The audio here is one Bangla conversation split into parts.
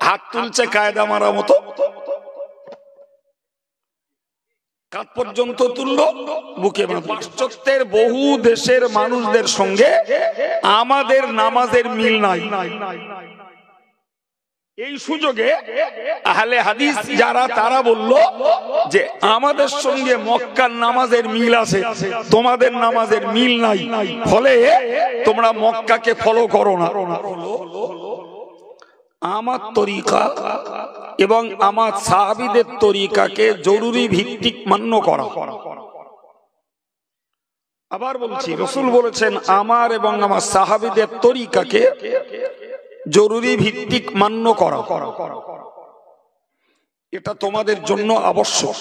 হাত তুলছে কায়দা মারা মতো, কাঁধ পর্যন্ত তুললো, বুকে বাঁধলো। পাশ্চাত্যের বহু দেশের মানুষদের সঙ্গে আমাদের নামাজের মিল নাই। এই সুযোগে আহলে হাদিস যারা, তারা বলল যে আমাদের সঙ্গে মক্কার নামাজের মিল আছে, তোমাদের নামাজের মিল নাই, ফলে তোমরা মক্কাকে ফলো করো না। আমার তরিকা এবং আমার সাহাবীদের তরিকাকে জরুরি ভিত্তিক মান্য করা। আবার বলছি, রাসূল বলেছেন আমার এবং আমার সাহাবীদের তরিকাকে জরুরি ভিত্তিক মান্য করা, এটা তোমাদের জন্য আবশ্যক।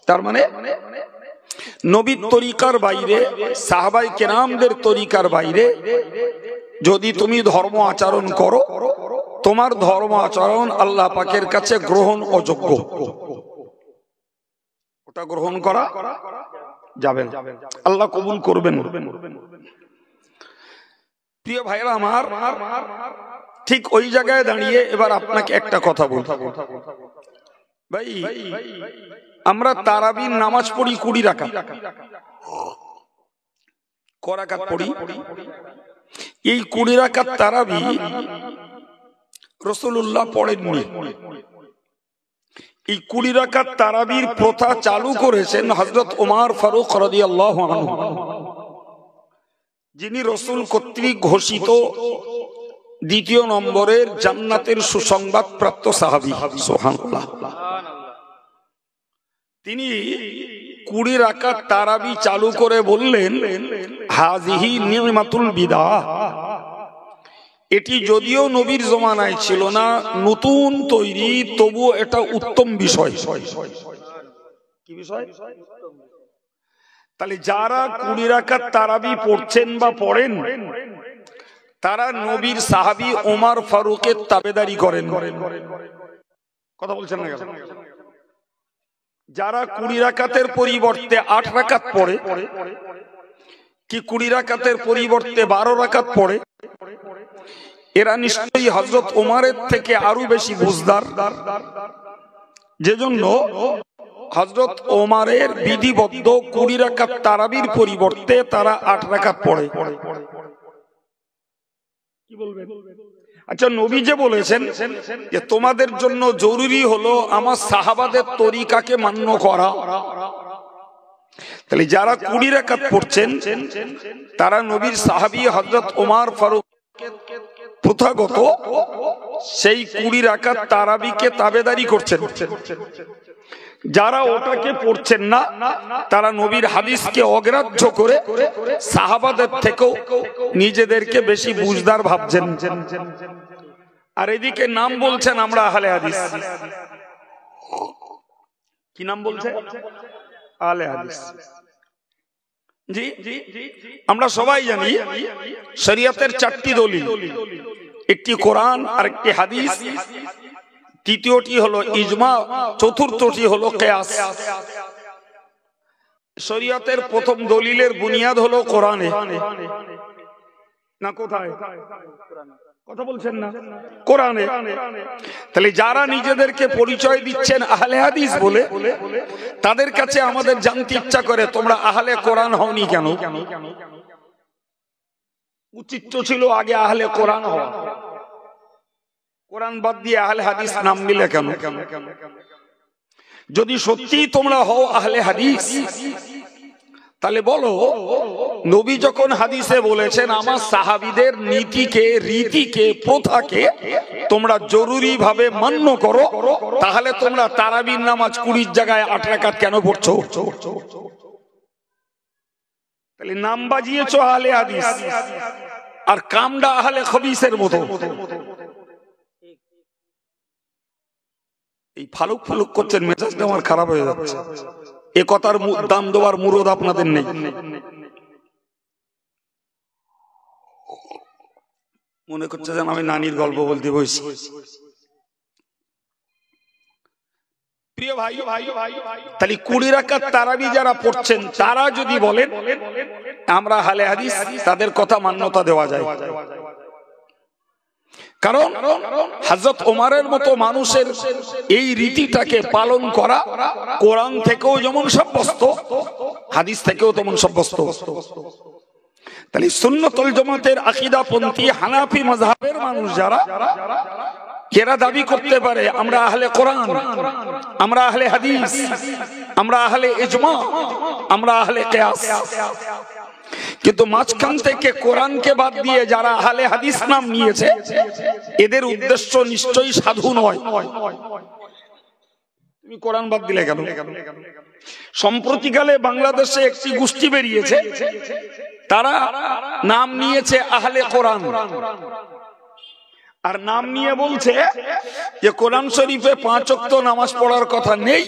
তার মানে নবীর তরিকার বাইরে, সাহাবায়ে কেরামদের তরিকার বাইরে যদি তুমি ধর্ম আচরণ করো, তোমার ধর্ম আচরণ আল্লাহ পাকের কাছে গ্রহণ অযোগ্য, ওটা গ্রহণ করা যাবে না, আল্লাহ কবুল করবেন। প্রিয় ভাইরা আমার, ঠিক ওই জায়গায় দাঁড়িয়ে এবার আপনাকে একটা কথা বলতে, ভাই আমরা তারাবির নামাজ পড়ি 20 রাকাত, ক রাকাত পড়ি? এই 20 রাকাত তারাবি রাসূলুল্লাহ পড়েননি। এই 20 রাকাত তারাবির প্রথা চালু করেছেন হযরত ওমর ফারুক রাদিয়াল্লাহু আনহু, যিনি রাসূল কর্তৃক ঘোষিত দ্বিতীয় নম্বরের জান্নাতের সুসংবাদ প্রাপ্ত সাহাবী। সুবহানাল্লাহ। তিনি 20 রাকাত তারাবি চালু করে বললেন, হাযিহি নি'মাতুল বিদা। এটি যদিও নবীর জমানায় ছিল না, নতুন তৈরি, তবু এটা উত্তম বিষয়। কি বিষয়? তাহলে যারা 20 রাকাত তারাবি পড়ছেন বা পড়েন, তারা নবীর সাহাবী ওমর ফারুকের তাবেদারি করেন। কথা বলছেন না? যারা 20 রাকাতের পরিবর্তে 8 রাকাত পড়ে, কি 20 রাকাতের পরিবর্তে 12 রাকাত পড়ে, এরা নিশ্চয়ই হযরত ওমরের থেকে আরো বেশি বুঝদার। যেজন্য হযরত ওমরের বিধিবদ্ধ 20 রাকাত তারাবির পরিবর্তে তারা 8 রাকাত পড়ে। কি বলবেন? আচ্ছা, নবী যে বলেছেন যে তোমাদের জন্য জরুরি হলো আমার সাহাবাদের তরিকাকে মান্য করা, তাহলে যারা 20 রাকাত পড়ছেন তারা নবীর সাহাবী হযরত ওমর ফারুক প্রথাগত সেই 20 রাকাত তারাবিকে তাবেদারি করছেন। যারা ওটাকে পড়ছেন না, তারা নবীর হাদিসকে অগ্রাহ্য করে সাহাবাদের থেকেও নিজেদেরকে বেশি বুঝদার ভাবছেন। আর এদিকে নাম বলছেন আমরা আহলে হাদিস। কি নাম বলছে? আহলে হাদিস। জি, আমরা সবাই জানি শরীয়তের 4টি দলিল, একটি কোরআন, আরেকটি হাদিস, তৃতীয়টি হলো ইজমা, চতুর্থটি হলো কিয়াস। শরীয়তের প্রথম দলিলের বুনিয়াদ হলো কোরআনে, না কোথায়? কথা বলছেন না? কোরআনে। তাহলে যারা নিজেদেরকে পরিচয় দিচ্ছেন আহলে হাদিস বলে, তাদের কাছে আমাদের জানতে ইচ্ছা করে তোমরা আহলে কোরআন হওনি কেন? উচিত ছিল আগে আহলে কোরআন হওয়া, কোরআন বাদ দিয়ে আহলে হাদিস নাম নিলে কেন? যদি সত্যি তোমরা হও আহলে হাদিস, তাহলে বলো নবী যখন হাদিসে বলেছেন আমার সাহাবীদের নীতিকে, রীতিকে, প্রথাকে তোমরা জরুরি ভাবে মান্য করো, তাহলে তোমরা তারাবির নামাজ 20 জায়গায় 8 রাকাত কেন পড়ছো? তাহলে নাম বাজিয়েছো আহলে হাদিস, আর কামটা আহলে খবিসের মতো। এই ফালুক ফালুক করছেন, মেজাজটা আমার খারাপ হয়ে যাচ্ছে। এ কথার দাম দেওয়ার মুরদ আপনাদের নেই। মনে করছে যেন আমি নানির গল্প বলতে বসছি। প্রিয় ভাই, তাহলে 20 রাকাত তারাবি যারা পড়ছেন, তারা যদি বলেন আমরা আহলে হাদিস, তাদের কথা মান্যতা দেওয়া যায়। কারণ হযরত ওমরের মতো মানুষের এই রীতিটাকে পালন করা কোরআন থেকেও যেমন সাব্যস্ত, হাদিস থেকেও তেমন সাব্যস্ত। তাহলে সুন্নাত ওয়াল জামাতের আকীদাপন্থী হানাফি মাযহাবের মানুষ যারা, এরা দাবি করতে পারে আমরা আহলে কোরআন, আমরা আহলে হাদিস, আমরা আহলে ইজমা, আমরা আহলে কিয়াস। কিন্তু মাঝখান থেকে কোরআনকে বাদ দিয়ে যারা আহলে হাদিস নাম নিয়েছে, এদের উদ্দেশ্য নিশ্চয়ই সাধু নয়। তুমি কোরআন বাদ দিলে কেন? সম্প্রতিকালে বাংলাদেশে একটি গোষ্ঠী বেরিয়েছে, তারা নাম নিয়েছে আহলে কোরআন, আর নাম নিয়ে বলছে যে কোরআন শরীফে 5 ওয়াক্ত নামাজ পড়ার কথা নেই,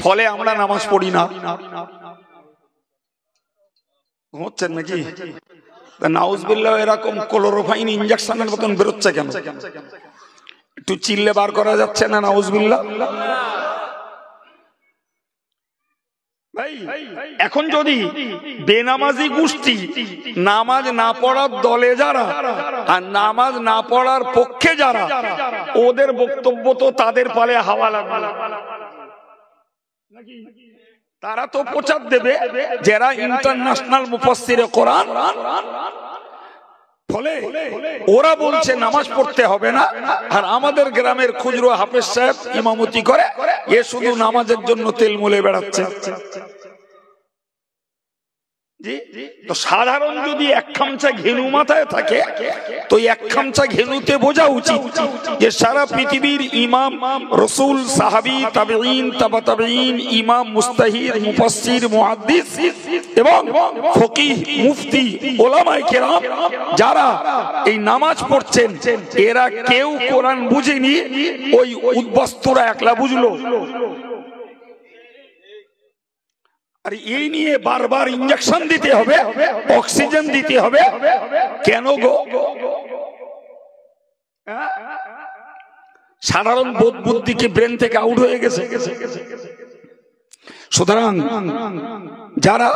ফলে আমরা নামাজ পড়ি না। হচ্ছেন নাকি? নাউজুবিল্লাহ, এরকম ক্লোরোফাইন ইনজেকশনের মতন বেরোচ্ছে কেন? একটু চিল্লে বার করা যাচ্ছে না নাউজুবিল্লাহ? এখন যদি বেনামাজি গোষ্ঠী নামাজ না পড়ার দলে যারা আর নামাজ না পড়ার পক্ষে যারা, ওদের বক্তব্য তো তাদের পালে হাওয়া লাগবে, তারা তো প্রচার দেবে যারা ইন্টারন্যাশনাল মুফাসসিরে কোরআন, ফলে ওরা বলছে নামাজ পড়তে হবে না, আর আমাদের গ্রামের খুচরো হাফেজ সাহেব ইমামতি করে, এ শুধু নামাজের জন্য তেল মুলে বেড়াচ্ছে। তো সাধারণ যদি এক খামচা ঘেনু মাথায় থাকে, তো এক খামচা ঘেনুতে বোঝা উচিত যে সারা পৃথিবীর ইমাম, রাসূল, সাহাবী, তাবেঈন, তাবা তাবেঈন, ইমাম, মুজতাহিদ, মুফাসসির, মুহাদ্দিস এবং ফকিহ, মুফতি, উলামায়ে কেরাম যারা এই নামাজ পড়ছেন, এরা কেউ কোরআন বুঝেনি, ওই উদ্বাস্তুরা একলা বুঝলো। আর এই নিয়ে বারবার ইনজেকশন দিতে হবে, অক্সিজেন দিতে হবে কেন গো? সাধারণ বোধ বুদ্ধি কি ব্রেন থেকে আউট হয়ে গেছে? সুতরাং যারা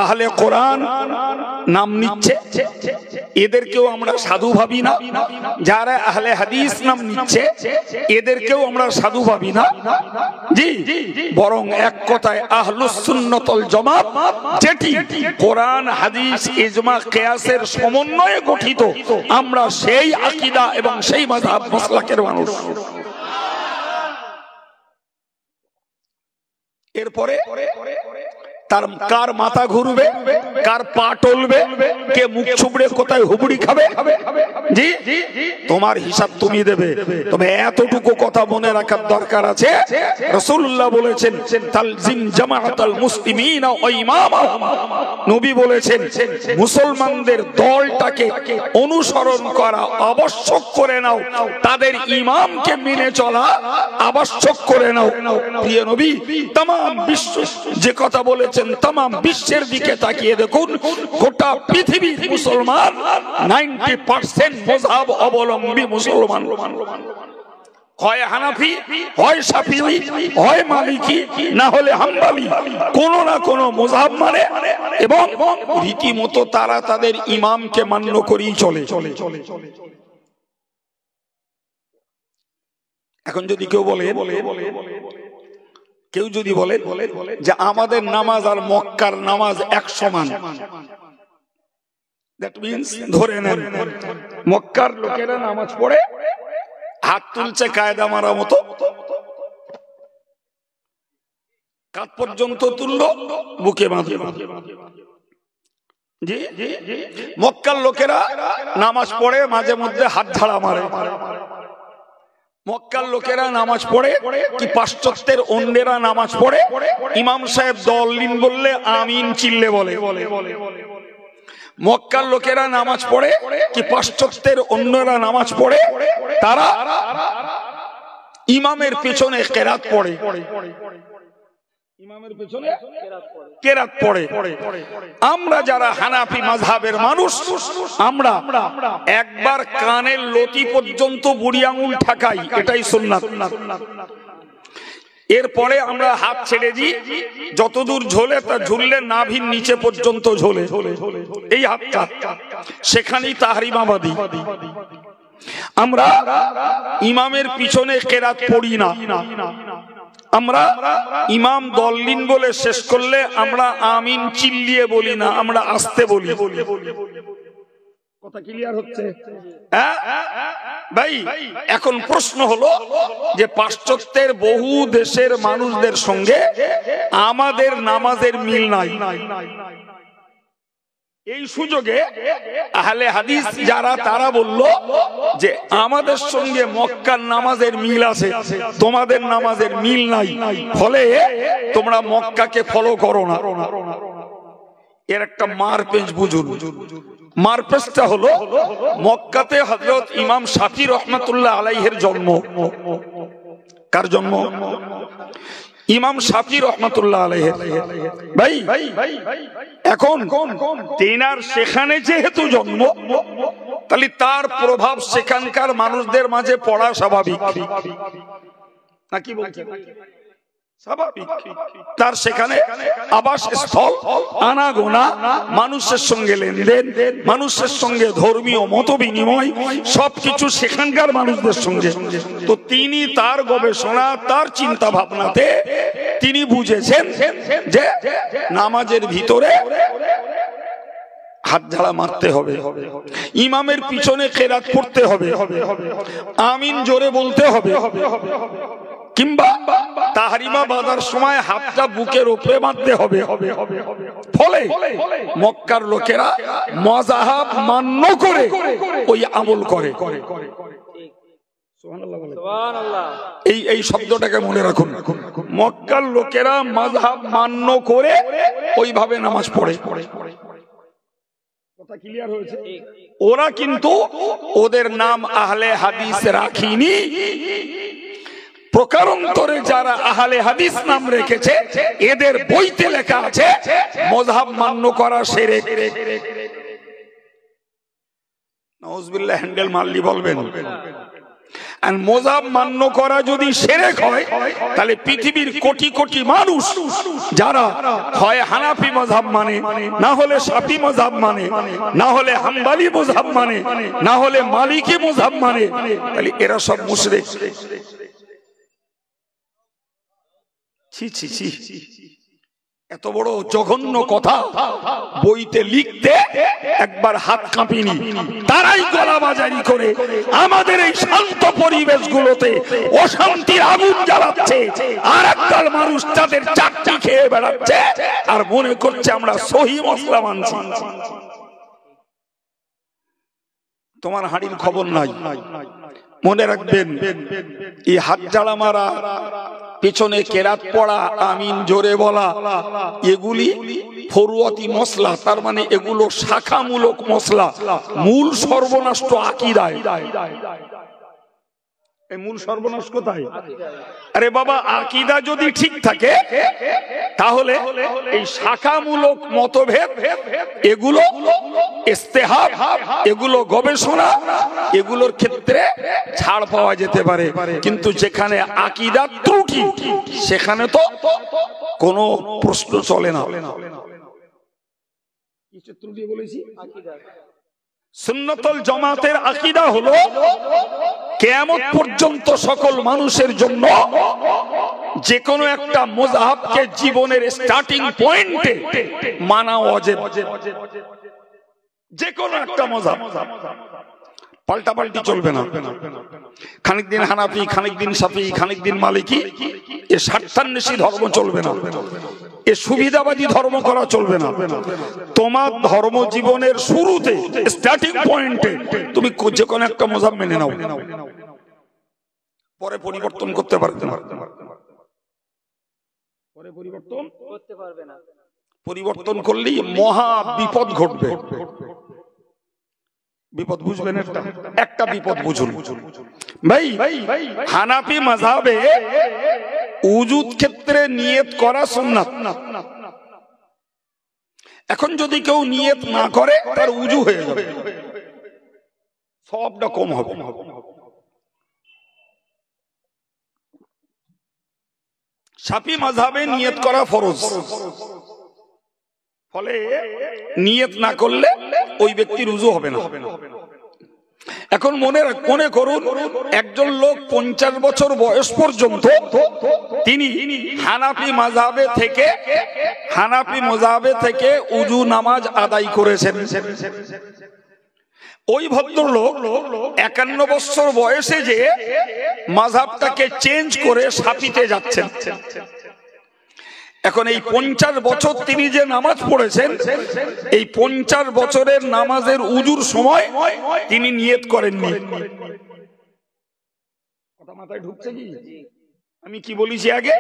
আহলে কোরআন নাম নিচ্ছে, এদেরকেও আমরা সাধু ভাবি না। যারা আহলে হাদিস নাম নিচ্ছে, এদেরকেও আমরা সাধু ভাবি না। জি, বরং এক কথায় আহলুস সুন্নাত ওয়াল জামাত, যেটি কোরআন, হাদিস, ইজমা, কিয়াসের সমন্বয়ে গঠিত, আমরা সেই আকীদা এবং সেই মাযহাব মাসলাকের মানুষ। এরপরে তার কার মাথা ঘুরবে, কার পা টলবে, কে মুখ ছুবড়ে কোথায় হুবড়ি খাবে, জি তোমার হিসাব তুমি দেবে। তবে এতটুকু কথা মনে রাখার দরকার আছে, রাসূলুল্লাহ বলেছেন তালজিম জামাআতাল মুসলিমিনা ওয়া ইমামাহুম, নবী বলেছেন মুসলমানদের দলটাকে অনুসরণ করা আবশ্যক করে নাও, তাদের ইমামকে মেনে চলা আবশ্যক করে নাও। প্রিয় নবী तमाम বিশ্ব যে কথা বলেছেন, तमाम বিশ্বের দিকে তাকিয়ে দেখুন, গোটা পৃথিবীর মুসলমান 90% মাযহাব অবলম্বী মুসলমান, হয় হানাফি, হয় শাফিঈ, হয় মালিকি, না হলে হাম্বলি, কোন না কোন মাযহাব মানে, এবং রীতিমতো তারা তাদের ইমামকে মান্য করেই চলে। এখন যদি কেউ বলে, কেউ যদি বলে যে আমাদের নামাজ আর মক্কার নামাজ এক সমান, দ্যাট মিন্স ধরে নেন মক্কার লোকেরা নামাজ পড়ে হাত তুলছে কায়দা মারা মতো, কাঁধ পর্যন্ত তুললো, বুকে বাঁধে। জি, মক্কার লোকেরা নামাজ পড়ে মাঝে মধ্যে হাত ঝাড়া মারে। মক্কার লোকেরা নামাজ পড়ে কি পাশ্চাত্যের অন্যেরা নামাজ পড়ে ইমাম সাহেব দলিন বললে আমিন চিল্লে বলে। মক্কার লোকেরা নামাজ পড়ে কি পাশ্চাত্যের অন্যরা নামাজ পড়ে তারা ইমামের পেছনে কেরাত পড়ে, ইমামের পেছনে কেরাত পড়ে। আমরা যারা হানাফি মাযহাবের মানুষ, আমরা একবার কানের লতি পর্যন্ত বুড়ি আঙুল ঠাকাই, এটাই সুন্নাত। এরপরে আমরা হাত ছেড়ে দিই, যতদূর ঝোলে তা ঝুললে নাভির নিচে পর্যন্ত ঝোলে, এই হাতটা, সেখানেই তাহরিমাবাদী। আমরা ইমামের পিছনে কেরাত পড়ি না, আমরা ইমাম দল্লিন বলে শেষ করলে আমরা আমিন চিল্লিয়ে বলি না, আমরা আস্তে বলি। কথা ক্লিয়ার হচ্ছে? ভাই এখন প্রশ্ন হলো যে পাশ্চাত্যের বহু দেশের মানুষদের সঙ্গে আমাদের নামাজের মিল নাই। এই সুযোগে আহলে হাদিস যারা তারা বলল যে আমাদের সঙ্গে মক্কার নামাজের মিল আছে, তোমাদের নামাজের মিল নাই, ফলে তোমরা মক্কাকে ফলো করো না। এর একটা মারপেচ বুঝুন। মারপেচটা হলো মক্কাতে হযরত ইমাম শাফি রহমাতুল্লাহ আলাইহির জন্ম। কার জন্ম? ইমাম শাফি রহমাতুল্লাহ আলাইহি। ভাই এখন তেনার সেখানে যেহেতু জন্ম, তাহলে তার প্রভাব সেখানকার মানুষদের মাঝে পড়া স্বাভাবিক নাকি বলছেন? স্বাভাবিক। তার সেখানে আবাসস্থল, আনাগোনা, মানুষের সঙ্গে লেনদেন, মানুষের সঙ্গে ধর্মীয় মত বিনিময়, সবকিছু সেখানকার মানুষদের সঙ্গে। তো তিনি তার গবেষণা, তার চিন্তা ভাবনাতে তিনি বুঝেছেন যে নামাজের ভিতরে হাত ঝাড়া মারতে হবে, ইমামের পিছনে কেরাত পড়তে হবে, আমিন জোরে বলতে হবে, কিংবা তাহরিমা বাঁধার সময় হাতটা বুকের উপরে বাঁধতে হবে। ফলে মক্কার লোকেরা মাযহাব মান্য করে ওই আমল করে। এই শব্দটাকে মনে রাখুন, মক্কার লোকেরা মাযহাব মান্য করে ওইভাবে নামাজ পড়ে। কথা ক্লিয়ার হয়েছে? ওরা কিন্তু ওদের নাম আহলে হাদিস রাখিনি। প্রকারান্তরে যারা আহলে হাদিস নাম রেখেছে, এদের বইতে লেখা আছে মাযহাব মান্য করা শিরক। নাউজুবিল্লাহ, হ্যান্ডেল মারলি বলবেন। আর মাযহাব মান্য করা যদি শিরক হয়, তাহলে পৃথিবীর কোটি কোটি মানুষ যারা হয় হানাফি মাযহাব মানে, না হলে শাফি মাযহাব মানে, না হলে হাম্বলি মাযহাব মানে, না হলে মালিকি মাযহাব মানে, তাহলে এরা সব মুশরিক। ছি ছি ছি, এত বড় জঘন্য কথা বইতে লিখতে একবার হাত কাঁপিনি। তারাই গলাবাজারি করে আমাদের এই শান্ত পরিবেশগুলোতে অশান্তির আগুন জ্বালাচ্ছে, আর একদল মানুষ তাদের চাকরি খেয়ে বেড়াচ্ছে আর মনে করছে আমরা সহি মশলা মানছি। তোমার হাড়ির খবর নাই। মনে রাখবেন, এই হাত ঝাড়া মারা, পেছনে কেরাত পড়া, আমিন জোরে বলা, এগুলি ফরুয়াতি মশলা। তার মানে এগুলো শাখামূলক মশলা, মূল সর্বনাশ আকীদায়। এই মূল সর্বনাশ কোথায়? আরে বাবা, আকীদা যদি ঠিক থাকে তাহলে এই শাখামূলক মতভেদ, এগুলো ইস্তেহাব, এগুলো গবেষণা, এগুলোর ক্ষেত্রে ছাড় পাওয়া যেতে পারে। কিন্তু যেখানে আকীদা ত্রুটি, সেখানে তো কোনো প্রশ্ন চলে না। কিসের ত্রুটি বলেছি? আকীদা। সুন্নাতুল জামাতের আকীদা হলো কিয়ামত পর্যন্ত সকল মানুষের জন্য যে কোনো একটা মাযহাবকে জীবনের স্টার্টিং পয়েন্টে মানা ওয়াজিব। যে কোনো একটা মাযহাব পাল্টাপাল্টি চলবে না। খানিক দিন হানাফি, খানিক দিন শাফি, খানিক দিন মালিকি, এ স্বার্থান্বেষী ধর্ম চলবে না, এ সুবিধাবাদী ধর্ম করা চলবে না। তোমার ধর্ম জীবনের শুরুতে, স্টার্টিং পয়েন্টে তুমি যে কোনো একটা মাযহাব মেনে নাও, পরে পরিবর্তন করতে পারবে না। পরে পরিবর্তন করতে পারবে না। পরিবর্তন করলেই মহা বিপদ ঘটবে। বিপদ বুঝবেন? একটা বিপদ বুঝুন ভাই। হানাফি মাযহাবে উযুর ক্ষেত্রে নিয়ত করা সুন্নাত। এখন যদি কেউ নিয়ত না করে, তার উযু হয়ে যাবে, সওয়াবটা কম হবে। শাফি মাযহাবে নিয়ত করা ফরজ, ফলে নিয়ত না করলে ওই ব্যক্তির উযু হবে না। এখন মনে করুন একজন লোক 50 বছর বয়স পর্যন্ত তিনি হানাফি মাযহাবে থেকে উজু নামাজ আদায় করেছেন। ওই ভদ্রলোক 51 বছর বয়সে যে মাযহাবটাকে চেঞ্জ করে শাফিতে যাচ্ছেন। এখন এই 50 বছর তিনি যে নামাজ পড়েছেন, এই 50 বছরের নামাজের উজুর সময় তিনি নিয়ত করেননি। কথা মাথায় ঢুকছে কি? আমি কি বলেছি আগে?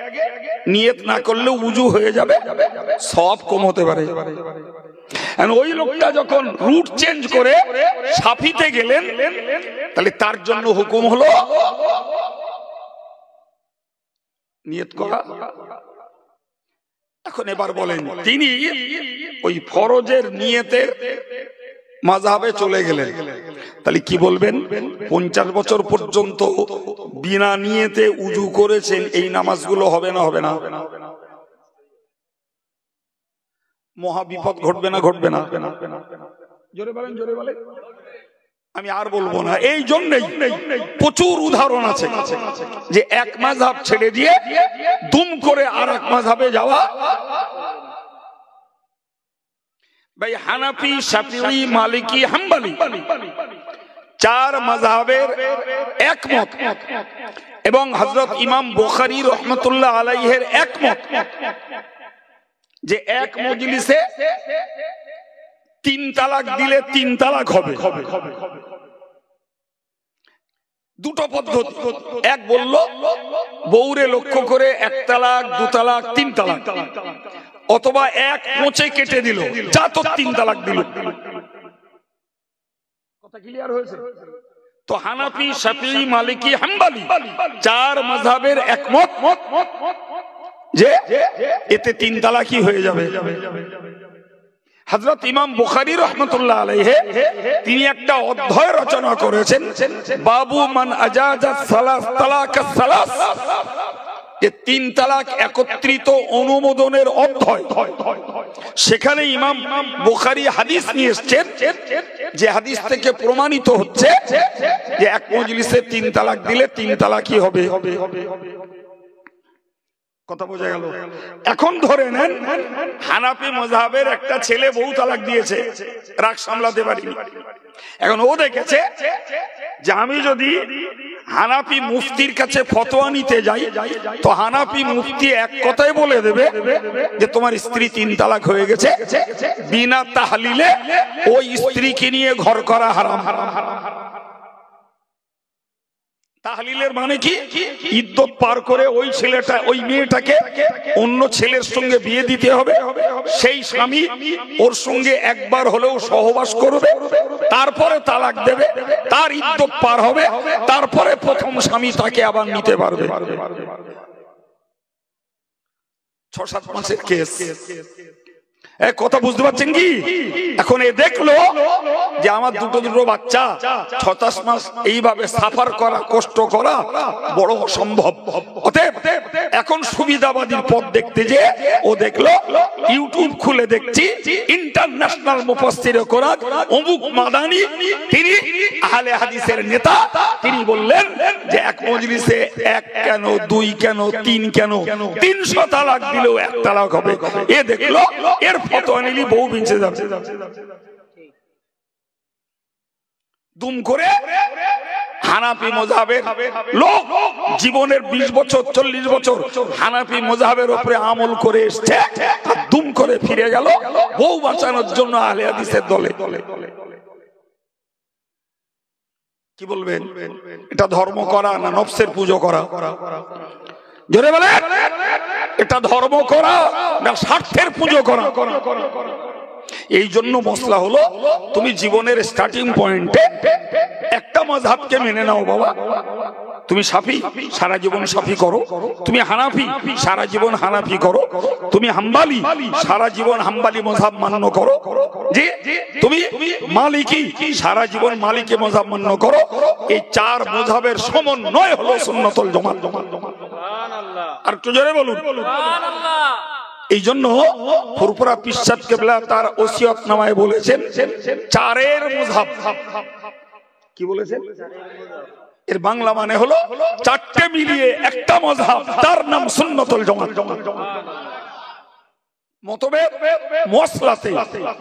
নিয়ত না করলেও উজু হয়ে যাবে, সব কম হতে পারে। ওই লোকটা যখন রুট চেঞ্জ করে শাফিতে গেলেন, তাহলে তার জন্য হুকুম হলো নিয়ত করা। এখন এবার বলেন, তিনি ওই ফরজের নিয়তের মাযহাবে চলে গেলেন, তাহলে কি বলবেন? 50 বছর পর্যন্ত বিনা নিয়তে উজু করেছেন, এই নামাজগুলো হবে না? হবে না? মহা বিপদ ঘটবে না? ঘটবে না? জোরে বলেন, জোরে বলেন। আমি আর বলবো না। এই জন্যই প্রচুর উদাহরণ আছে যে এক মাযহাব ছেড়ে দিয়ে দুম করে আর এক মাযহাবে যাওয়া। ভাই, হানাফি, শাফিঈ, মালিকি, হাম্বলি 4 মাযহাবের একমত, এবং হযরত ইমাম বুখারী রাহমাতুল্লাহ আলাইহির একমত যে এক মজলিসে 3 তালাক দিলে 3 তালাক হবে। দুটো পদ্ধতি, এক বলল বউরে লক্ষ্য করে 1 তালাক, 2 তালাক, 3 তালাক, অথবা এক কোঁচে কেটে দিল, যা তো 3 তালাক দিল। কথা ক্লিয়ার হয়েছে তো? হানাফি, শাফিঈ, মালিকি, হাম্বলি 4 মাযহাবের একমত যে এতে 3 তালাকই হয়ে যাবে। হযরত ইমাম বুখারী রাহমাতুল্লাহ আলাইহি তিনি একটা অধ্যায় রচনা করেছেন, বাবু মান আজাজা সালাস তালাক সালাস, যে 3 তালাক একত্রিত অনুমোদনের অধ্যায়। সেখানে ইমাম বুখারী হাদিস নিয়ে এসেছেন, যে হাদিস থেকে প্রমাণিত হচ্ছে যে এক মজলিসে 3 তালাক দিলে 3 তালাকই হবে। কথা বোঝা গেল? এখন ধরে নেন হানাফি মাযহাবের একটা ছেলে বউ তালাক দিয়েছে, রাগ সামলাতে পারিনি। এখন ও দেখেছে যে আমি যদি হানাফি মুফতির কাছে ফতোয়া নিতে যাই, তো হানাফি মুফতি এক কথাই বলে দেবে যে তোমার স্ত্রী 3 তালাক হয়ে গেছে, বিনা তাহলিলে ওই স্ত্রীকে নিয়ে ঘর করা হারাম। তাহলিলের মানে কি? ইদ্যত পার করে ওই ছেলেটা, ওই মেয়েটাকে অন্য ছেলের সঙ্গে বিয়ে দিতে হবে, সেই স্বামী ওর সঙ্গে একবার হলেও সহবাস করবে, তারপরে তালাক দেবে, তার ইদ্যত পার হবে, তারপরে প্রথম স্বামী তাকে আবার নিতে পারবে। 6-7 মাসের কেস। কথা বুঝতে পারছেন কি? এখন এ দেখলো যে আমার দুটো বাচ্চা 6 মাস এইভাবে সাফার করা, কষ্ট করা বড় অসম্ভব। অতএব এখন সুবিধাবাদীর পথ দেখতে যে ও দেখলো ইউটিউব খুলে দেখছি ইন্টারন্যাশনাল মুফাসসিরে কোরআন অমুক মাদানি, তিনি আহলে হাদিসের নেতা, তিনি বললেন যে এক মজলিসে 1 কেন, 2 কেন, 3 কেন, 300 তালাক দিলেও 1 তালাক হবে। এ দেখলো এর ফতোয়া নিলি বউ বেঁচে যাবে। দুম করে হানাফি মাযহাবের লোক জীবনের 20 বছর 40 বছর হানাফি মাযহাবের উপরে আমল করে এসেছে, দুম করে ফিরে গেল বউ বাঁচানোর জন্য আহলে হাদিসের দলে। কি বলবেন? এটা ধর্ম করা না নফসের পুজো করা? জোরে বলে, এটা ধর্ম করা না স্বার্থের পুজো করা? এই জন্য মসলা হলো, তুমি জীবনের স্টার্টিং পয়েন্টে একটা মাযহাবকে মেনে নাও বাবা। তুমি শাফি, সারা জীবন শাফি করো। তুমি হানাফি, সারা জীবন হানাফি করো। তুমি হাম্বলি, সারা জীবন হাম্বলি মাযহাব মান্য করো। যে তুমি মালিকি, সারা জীবন মালিকি মাযহাব মান্য করো। এই 4 মাযহাবের সমন্বয় হলো সুন্নাতুল জামাত। আর একটু জোরে বলুন সুবহানাল্লাহ। এই জন্য ফুরফুরা পীর সাহেব কেবলা তার ওসিয়তনামায় বলেছেন 4 মাযহাব কি বলেছেন? এর বাংলা মানে হলো চারটে মিলিয়ে একটা মাযহাব, তার নাম সুন্নাতুল জামাত। মতভেদ মসলাতে,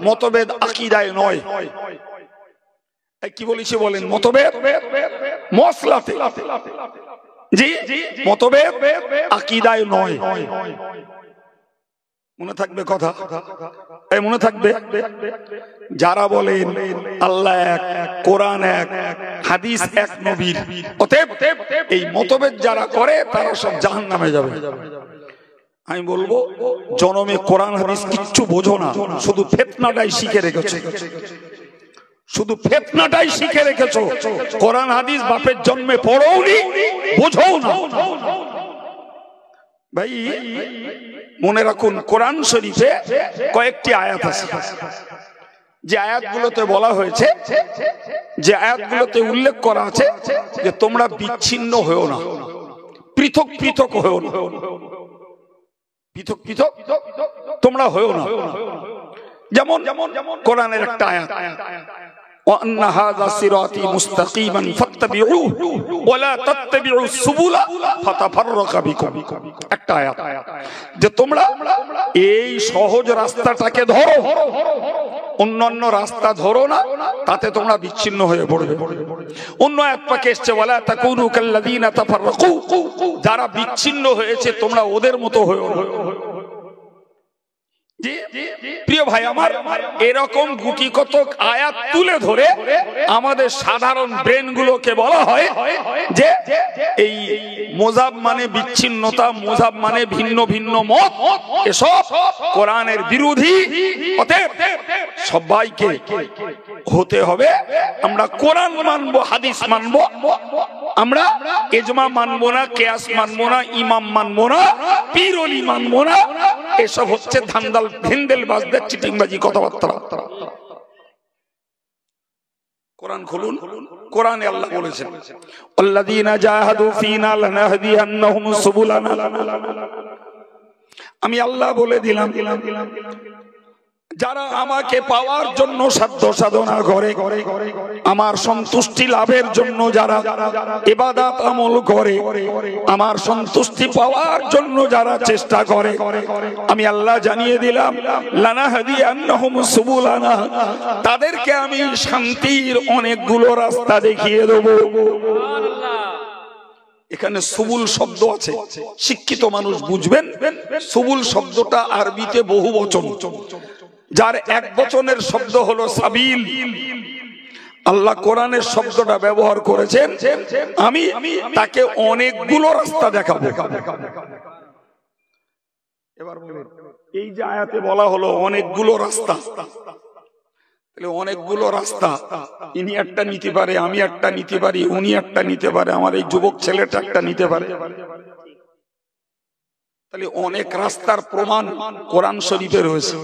মতভেদ আকীদায় নয়। কি বলেছি বলেন? মতভেদ মসলাতে, জি মতভেদ আকীদায় নয়। মনে থাকবে কথা, এই মনে থাকবে। যারা বলেন আল্লাহ এক, কোরআন এক, হাদিস এক নবীর, অতএব এই মতভেদ যারা করে তারা সব জাহান্নামে যাবে। আমি বলবো জনমে কোরআন হাদিস কিচ্ছু বোঝো না, শুধু ফিতনাটাই শিখে রেখেছো, শুধু ফিতনাটাই শিখে রেখেছো। কোরআন হাদিস বাপের জন্মে পড়োনি, বোঝো না। ভাই মনে রাখুন, কোরআন শরীফে কয়েকটি আয়াত আছে, যে আয়াতগুলোতে বলা হয়েছে, যে আয়াতগুলোতে উল্লেখ করা আছে যে তোমরা বিচ্ছিন্ন হয়েও না, পৃথক পৃথক হয়েও না, পৃথক পৃথক তোমরা হয়েও না। যেমন কোরআনের একটা আয়াত, وأن هذا صراطي مستقيما فاتبعوه ولا تتبعوا السبل فتفرق بكم। একটা আয়াত যে তোমরা এই সহজ রাস্তাটাকে ধরো, অন্যান্য রাস্তা ধরো না, তাতে তোমরা বিচ্ছিন্ন হয়ে পড়বে। অন্য আয়াত পাকে এসেছে ওয়ালা তাকুনু কাল্লাযিনা তাফাররাকু, যারা বিচ্ছিন্ন হয়েছে তোমরা ওদের মতো হয়ো না। প্রিয় ভাই আমার, এরকম গুটি কতক আয়াত তুলে ধরে আমাদের সাধারণ ব্রেন গুলোকে বলা হয় যে এই মোজাব মানে বিচ্ছিন্নতা, মোজাব মানে ভিন্ন ভিন্ন মত, এসব কোরআনের বিরোধী। অতএব সবাইকে হতে হবে, আমরা কোরআন মানবো, হাদিস মানবো, আমরা ইজমা মানবো না, কিয়াস মানবো না, ইমাম মানবো না, পীর ওলি মানবো না। এসব হচ্ছে ধান্দাল ভিন্দেল বাজদের চিটিংবাজি কথাবার্তা। কোরআন খুলুন, কোরআনে আল্লাহ বলেছেন আল্লাযীনা জাহাদু ফীনা লানাহদিয়ান্নাহুম সুবুলানা। আমি আল্লাহ বলে দিলাম, যারা আমাকে পাওয়ার জন্য সাধ্য সাধনা করে, আমার সন্তুষ্টি লাভের জন্য যারা ইবাদত আমল করে, আমার সন্তুষ্টি পাওয়ার জন্য যারা চেষ্টা করে, আমি আল্লাহ জানিয়ে দিলাম লানাহদিয়ান্নাহুম সুবুলানা, তাদেরকে আমি শান্তির অনেকগুলো রাস্তা দেখিয়ে দেব। এখানে সুবুল শব্দ আছে, শিক্ষিত মানুষ বুঝবেন। সুবুল শব্দটা আরবিতে বহুবচন, যার এক বচনের শব্দ হলো সাবিল। আল্লাহ কোরআনের শব্দটা ব্যবহার করেছেন, আমি তাকে অনেকগুলো রাস্তা দেখাবো। এবার বলুন, এই যে আয়াতে বলা হলো অনেকগুলো রাস্তা, তাহলে অনেকগুলো রাস্তা, ইনি একটা নিতে পারে, আমি একটা নিতে পারি, উনি একটা নিতে পারে, আমার এই যুবক ছেলেটা একটা নিতে পারে। তাহলে অনেক রাস্তার প্রমাণ কোরআন শরীফে রয়েছে।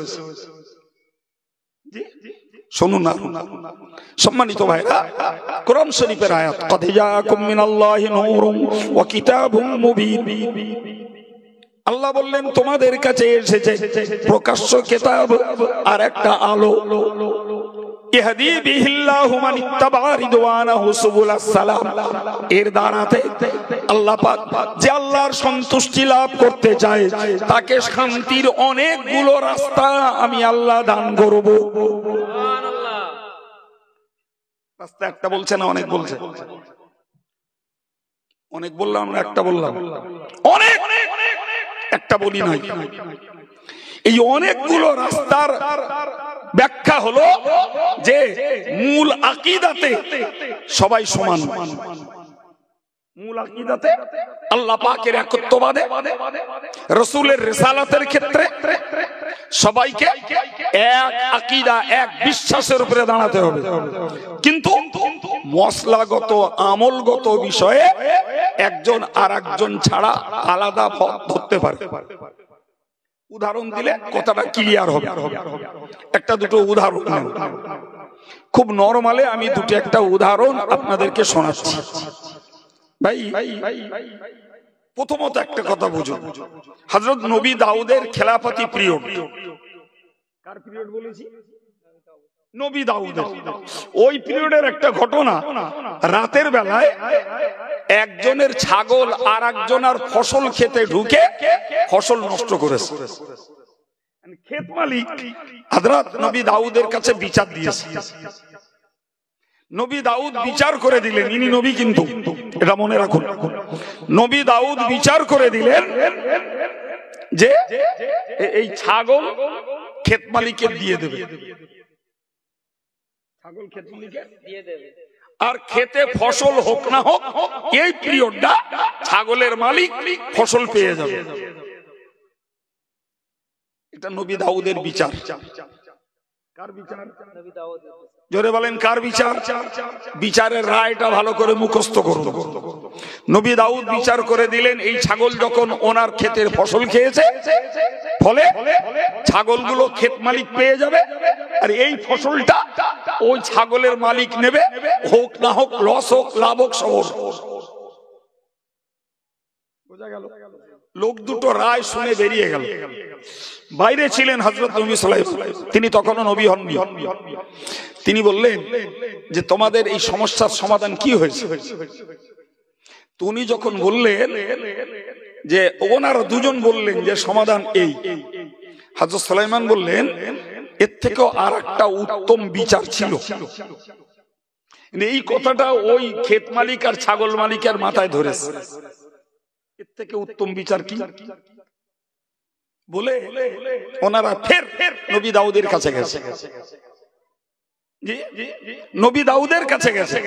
শুনুন না সম্মানিত ভাইরা, কোরআন শরীফের আয়াত কদ জাআকুম মিনাল্লাহি নূরুন ওয়া কিতাবুম মুবিন। আল্লাহ বললেন তোমাদের কাছে এসেছে প্রকাশ্য কিতাব আর একটা আলো। ইহদি বিহিল্লাহু মান ইত্তাবা রিদওয়ানাহু সুবুলাস সালাম। এর দ্বারাতে আল্লাহ পাক যে আল্লাহর সন্তুষ্টি লাভ করতে চায় তাকে শান্তির অনেকগুলো রাস্তা আমি আল্লাহ দান করব। সুবহানাল্লাহ। রাস্তা একটা বলছে না, অনেক বলছে। অনেক বললাম না, একটা বললাম? অনেক একটা বলি নাই। এই অনেকগুলো রাস্তার ব্যাখ্যা হলো যে মূল আকীদাতে সবাই সমান, মূল আকীদাতে আল্লাহ পাকের একত্ববাদে, রাসূলের রিসালাতের ক্ষেত্রে সবাইকে এক আকীদা, এক বিশ্বাসের উপরে দাঁড়াতে হবে। কিন্তু মশলাগত আমলগত বিষয়ে একজন আর একজন ছাড়া আলাদা পথ ধরতে পারে। উদাহরণ দিলে কথাটা ক্লিয়ার হবে। একটা দুটো উদাহরণ খুব নরমালে আমি দুটো একটা উদাহরণ আপনাদেরকে শোনাচ্ছি। ভাই প্রথমত একটা কথা বুঝুন, হযরত নবী দাউদের খেলাফতি পিরিয়ড, কার পিরিয়ড বলেছি? নবী দাউদের ওই পিরিয়ডের একটা ঘটনা। রাতের বেলায় একজনের ছাগল আর একজনের ফসল খেতে ঢুকে ফসল নষ্ট করেছে। ক্ষেত মালিক হযরত নবী দাউদের কাছে বিচার দিয়েছে। নবী দাউদ বিচার করে দিলেন, ইনি নবী কিন্তু, এটা মনে রাখুন। নবী দাউদ বিচার করে দিলেন যে এই ছাগল ক্ষেত মালিকের দিয়ে দেবে, ছাগল ক্ষেত মালিকের দিয়ে দেবে, আর খেতে ফসল হোক না হোক এই পিরিয়ডটা ছাগলের মালিক ফসল পেয়ে যাবে। এটা নবী দাউদের বিচার। কার বিচার? নবী দাউদের। জোরে বলেন কার বিচার? বিচারের রায়টা ভালো করে মুখস্থ করুন। নবী দাউদ বিচার করে দিলেন এই ছাগল যখন ওনার ক্ষেতের ফসল খেয়েছে, ফলে ছাগলগুলো ক্ষেত মালিক পেয়ে যাবে, আর এই ফসলটা ওই ছাগলের মালিক নেবে, হোক না হোক, লস হোক লাভ হোক, সব বোঝা গেল। লোক দুটো রায় শুনে বেরিয়ে গেল। বাইরে ছিলেন হযরত নবী সাল্লাল্লাহু আলাইহি ওয়াসাল্লাম, তিনি তখনও নবী হননি। তিনি বললেন যে তোমাদের এই সমস্যার সমাধান কি হয়েছে? উনি যখন বললেন যে ওনারা দুজন বললেন যে সমাধান এই, হযরত সুলাইমান বললেন এর থেকেও আর একটা উত্তম বিচার ছিল। এই কথাটা ওই ক্ষেত মালিক আর ছাগল মালিকের মাথায় ধরেছে। এর থেকে উত্তম বিচার কি বলে ওনারা ফের নবী দাউদের কাছে গেছে। নবী দাউদের কাছে গেছে।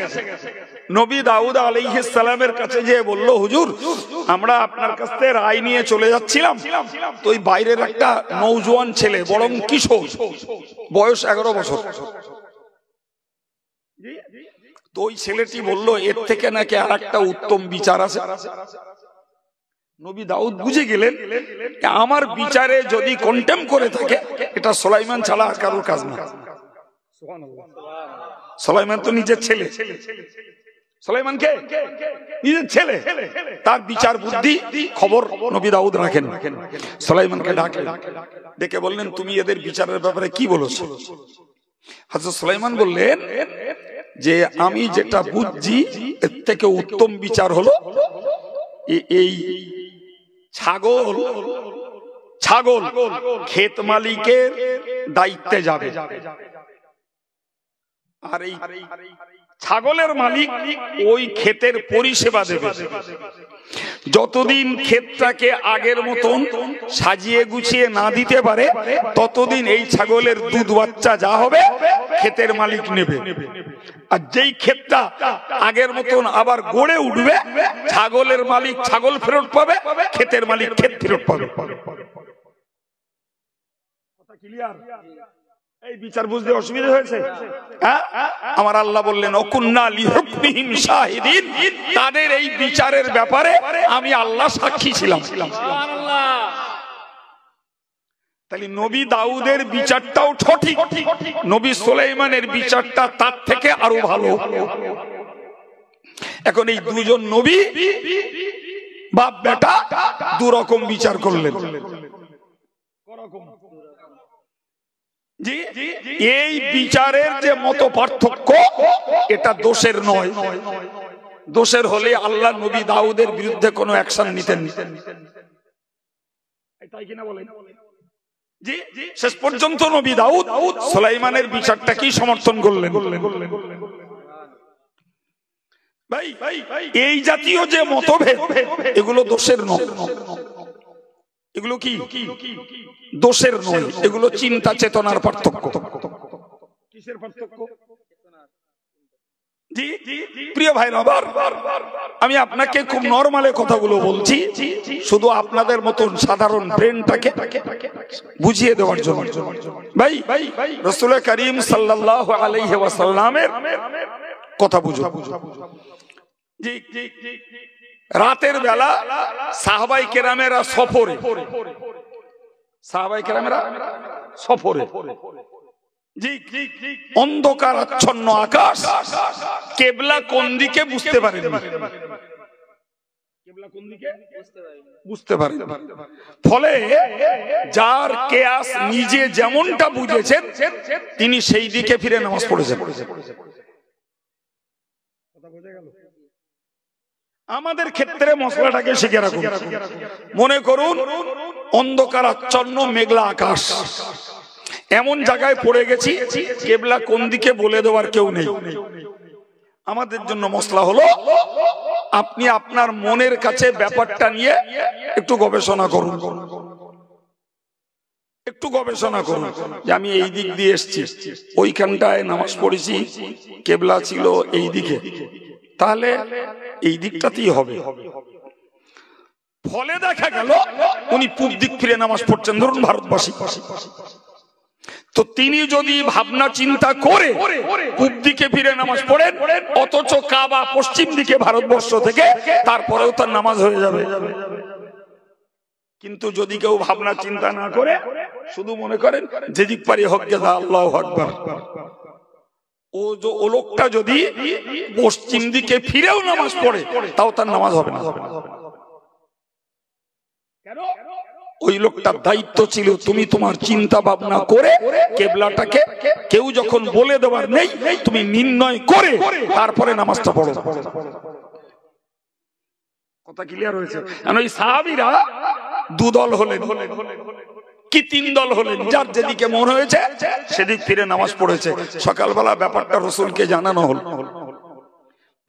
নবী দাউদ আলাইহিস সালামের কাছে যে বলল, হুজুর আমরা আপনার কাছ থেকে রায় নিয়ে চলে যাচ্ছিলাম, তো ওই বাইরের একটা নওজোয়ান ছেলে, বরং কিশোর, বয়স 11 বছর, তো ওই ছেলেটি বলল এর থেকে নাকি আর একটা উত্তম বিচার আছে। নবী দাউদ বুঝে গেলেন আমার বিচারে যদি কন্টেম করে থাকে, এটা সুলাইমান ছাড়া আর কারোর কাজ না। সুলাইমান তো নিজের ছেলে, সুলাইমান কে? নিজের ছেলে, তার বিচার বুদ্ধি খবর নবী দাউদ রাখেন। সুলাইমানকে ডাকলেন, ডেকে বললেন তুমি এদের বিচারের ব্যাপারে কি বলেছো? হযরত সুলাইমান বললেন যে আমি যেটা বুঝছি এর থেকে উত্তম বিচার হলো এই ছাগল ক্ষেত মালিকের দায়িত্বে যাবে, আর এই ছাগলের মালিক ওই ক্ষেতের পরিষেবা দেবে। যতদিন ক্ষেতটাকে আগের মতন সাজিয়ে গুছিয়ে না দিতে পারে, ততদিন এই ছাগলের দুধ বাচ্চা যা হবে ক্ষেতের মালিক নেবে। আর যেই ক্ষেতটা আগের মতন আবার গড়ে উঠবে, ছাগলের মালিক ছাগল ফেরত পাবে, ক্ষেতের মালিক ক্ষেত ফেরত পাবে। কথা ক্লিয়ার? এই বিচার বুঝতে অসুবিধা হয়েছে? আমার আল্লাহ বললেন অকুন্না লিহুকমিহিম শাহিদিন, তাদের এই বিচারের ব্যাপারে আমি আল্লাহ সাক্ষী ছিলাম। সুবহানাল্লাহ। তাহলে নবী দাউদের বিচারটাও সঠিক, নবী সুলাইমানের বিচারটা তার থেকে আরো ভালো। এখন এই দুজন নবী বাপ বেটা দু রকম বিচার করলেন। এই বিচারের যে মত পার্থক্য, এটা দোষের নয়। দোষের হলে আল্লাহ নবী দাউদের বিরুদ্ধে কোনো অ্যাকশন নিতেন। তাই কিনা বলেন? শেষ পর্যন্ত নবী দাউদ সুলাইমানের বিচারটা কি সমর্থন করলেন। ভাই এই জাতীয় যে মতভেদ, এগুলো দোষের নয়। এগুলো কি দোষের নয়, এগুলো চিন্তা চেতনার পার্থক্য। কিসের পার্থক্য? জি প্রিয় ভাই, আমি আপনাকে খুব নরমালে কথাগুলো বলছি, শুধু আপনাদের মতন সাধারণ ব্রেনটাকে বুঝিয়ে দেওয়ার জন্য। ভাই রাসূল করিম সাল্লাল্লাহু আলাইহি ওয়াসাল্লামের কথা বুঝো। জি রাতের বেলা সাহাবায়ে কেরামেরা সফরে, সাহাবায়ে কেরামেরা সফরে, অন্ধকার আচ্ছন্ন আকাশ, কেবলা কোন দিকে বুঝতে পারেন। কিবলা কোন দিকে বুঝতে পারে। ফলে যার কেয়াস নিজে যেমনটা বুঝেছেন তিনি সেই দিকে ফিরে নামাজ পড়েছেন। আমাদের ক্ষেত্রে মশলাটাকে শিখে রাখুন। মনে করুন অন্ধকার আচ্ছন্ন মেঘলা আকাশ, এমন জায়গায় পড়ে গেছি কেবলা কোন দিকে বলে দেওয়ার কেউ নেই। আমাদের জন্য মশলা হলো আপনি আপনার মনের কাছে ব্যাপারটা নিয়ে একটু গবেষণা করুন, একটু গবেষণা করুন যে আমি এই দিক দিয়ে এসছি, ওইখানটায় নামাজ পড়েছি, কেবলা ছিল এই দিকে, তাহলে এই দিকটাতেই হবে। ফলে দেখা গেল উনি পূব দিক ফিরে নামাজ পড়ছেন, ধরুন ভারতবাসী, তো তিনি যদি ভাবনা চিন্তা করে পূব দিকে ফিরে নামাজ পড়েন অথচ কাবা পশ্চিম দিকে ভারতবর্ষ থেকে, তারপরেও তার নামাজ হয়ে যাবে। কিন্তু যদি কেউ ভাবনা চিন্তা না করে শুধু মনে করেন যেদিক পারি হক গেদা আল্লাহু আকবার, ও লোকটা যদি পশ্চিম দিকে ফিরেও নামাজ পড়ে তাও তার নামাজ হবে না। কেন? ওই লোকটার দায়িত্ব ছিল তুমি তোমার চিন্তা ভাবনা করে কেবলাটাকে কেউ যখন বলে দেওয়ার নেই তুমি নির্ণয় করে তারপরে নামাজটা পড়ো। কথা ক্লিয়ার হয়েছে? এই সাহাবীরা দুদল হলেন কি তিন দল হলেন, যার যেদিকে মন হয়েছে সেদিক ফিরে নামাজ পড়েছে। সকালবেলা ব্যাপারটা রাসূলকে জানানো হলো।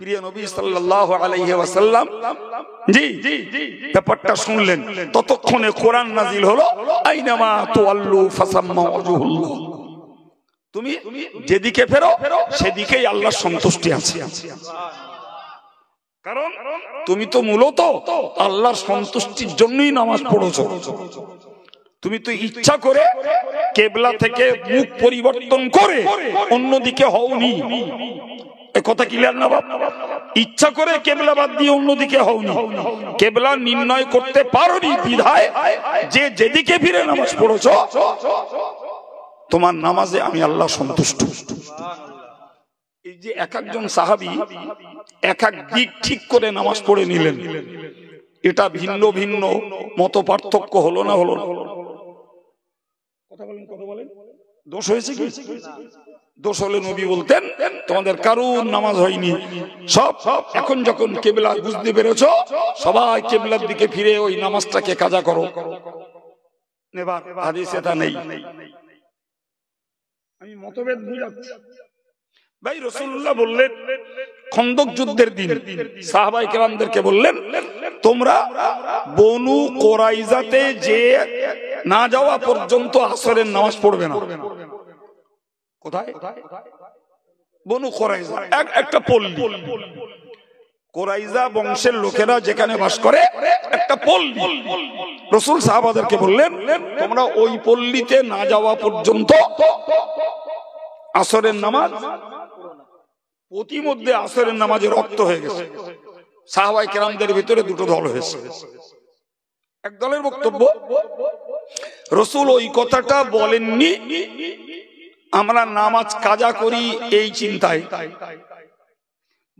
প্রিয় নবী সাল্লাল্লাহু আলাইহি ওয়াসাল্লাম জি ব্যাপারটা শুনলেন, ততক্ষণে কোরআন নাজিল হলো আইনামা তুআল্লু ফাসাম্মা ওয়াজহুল্লাহ, তুমি যেদিকে ফেরো সেদিকেই আল্লাহর সন্তুষ্টি আছে। কারণ তুমি তো মূলত আল্লাহর সন্তুষ্টির জন্যই নামাজ পড়েছো, তুমি তো ইচ্ছা করে কেবলা থেকে মুখ পরিবর্তন করে অন্যদিকে হওনি। এ কথা ক্লিয়ার না বাবা? ইচ্ছা করে কেবলা বাদ দিয়ে অন্যদিকে হওনি, কেবলা নির্ণয় করতে পারোনি বিধায় যে যেদিকে ফিরে নামাজ পড়েছো তোমার নামাজে আমি আল্লাহ সন্তুষ্ট। এই যে এক একজন সাহাবী এক এক দিক ঠিক করে নামাজ পড়ে নিলেন, এটা ভিন্ন ভিন্ন মত পার্থক্য হলো না? হলো না? কথা বলেন, কথা বলেন। দোষ হয়েছে কি? দোষ হলে নবী বলতেন তোমাদের কারুর নামাজ হয়নি, সব এখন যখন কেবলা বুঝতে পেরেছো সবাই কেবলার দিকে ফিরে ওই নামাজটাকে কাজা করো। এবার হাদিসে তা নেই। আমি মতভেদ বুঝাচ্ছি ভাই। রাসূলুল্লাহ বললেন খন্দক যুদ্ধের দিন সাহাবায়ে কেরামদেরকে বললেন তোমরা বনু কোরাইজাতে যে না যাওয়া পর্যন্ত আসরের নামাজ পড়বে না। কোথায়? বনু কোরাইজা, একটা পল্লী, কোরাইজা বংশের লোকেরা যেখানে বাস করে একটা পল্লী। রাসূল সাহাবাদেরকে বললেন তোমরা ওই পল্লীতে না যাওয়া পর্যন্ত আসরের নামাজ। প্রতিমধ্যে আসরের নামাজে রক্ত হয়ে গেছে। সাহাবায়ে কেরামদের ভিতরে দুটো দল হয়েছে। এক দলের বক্তব্য রাসূল ওই কথাটা বলেননি আমরা নামাজ কাজা করি এই চিন্তায়,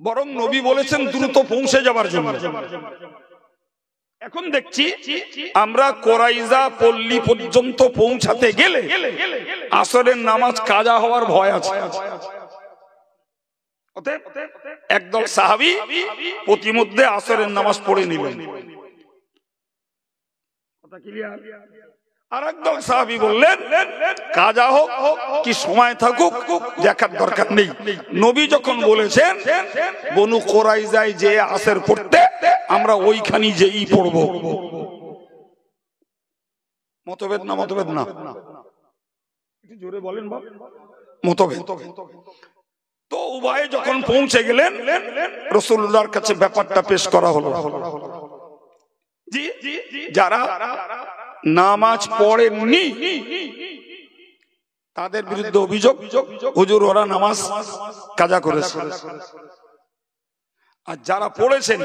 বরং নবী বলেছেন দ্রুত পৌঁছে যাবার জন্য। এখন দেখছি আমরা কোরাইজা পল্লী পর্যন্ত পৌঁছাতে গেলে আসরের নামাজ কাজা হওয়ার ভয় আছে। একদল সাহাবী প্রতিমধ্যে আসরের নামাজ পড়ে নিলেন। আর একদল সাহাবী বললেন কাজা হোক কি সময় থাকুক দেখার দরকার নেই। নবী যখন বলেছেন বনু কোরাইজায় যে আসর পড়তে আমরা ওইখানে যেই পড়ব। মতভেদ না? মতভেদ না? একটু জোরে বলেন বাবা। মতভেদ। তো উভয়ে যখন পৌঁছে গেলেন রাসূলুল্লাহর কাছে ব্যাপারটা পেশ করা হলো। জি যারা নামাজ পড়েননি তাদের বিরুদ্ধে অভিযোগ হুজুর ওরা নামাজ কাজা করেছে, আর যারা পড়েছেন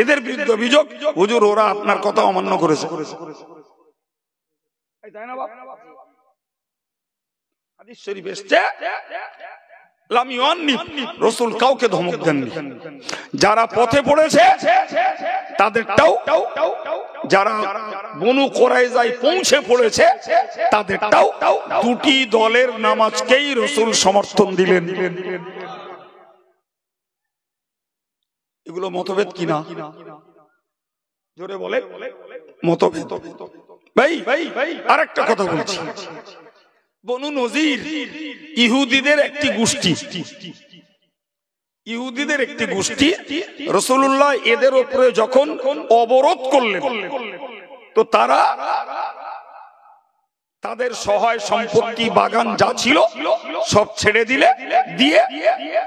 এদের বিরুদ্ধে অভিযোগ হুজুর ওরা আপনার কথা অমান্য করেছে। হাদিস শরীফ এসেছে রাসূল কাউকে ধমক দেননি। যারা পথে পড়েছে তাদেরটাও, যারা বনু কুরাইজায় পৌঁছে পড়েছে তাদেরটাও, দুটি দলের নামাজকেই রাসূল সমর্থন দিলেন। এগুলো মতভেদ কিনা? জোরে বলে মতভেদ। ভাই আরেকটা কথা বলছি, বনু নজির ইহুদিদের একটি গোষ্ঠী, ইহুদিদের একটি গোষ্ঠী। রাসূলুল্লাহ এদের উপরে যখন অবরোধ করলেন তো তারা তাদের সহায় সম্পত্তি বাগান যা ছিল সব ছেড়ে দিয়ে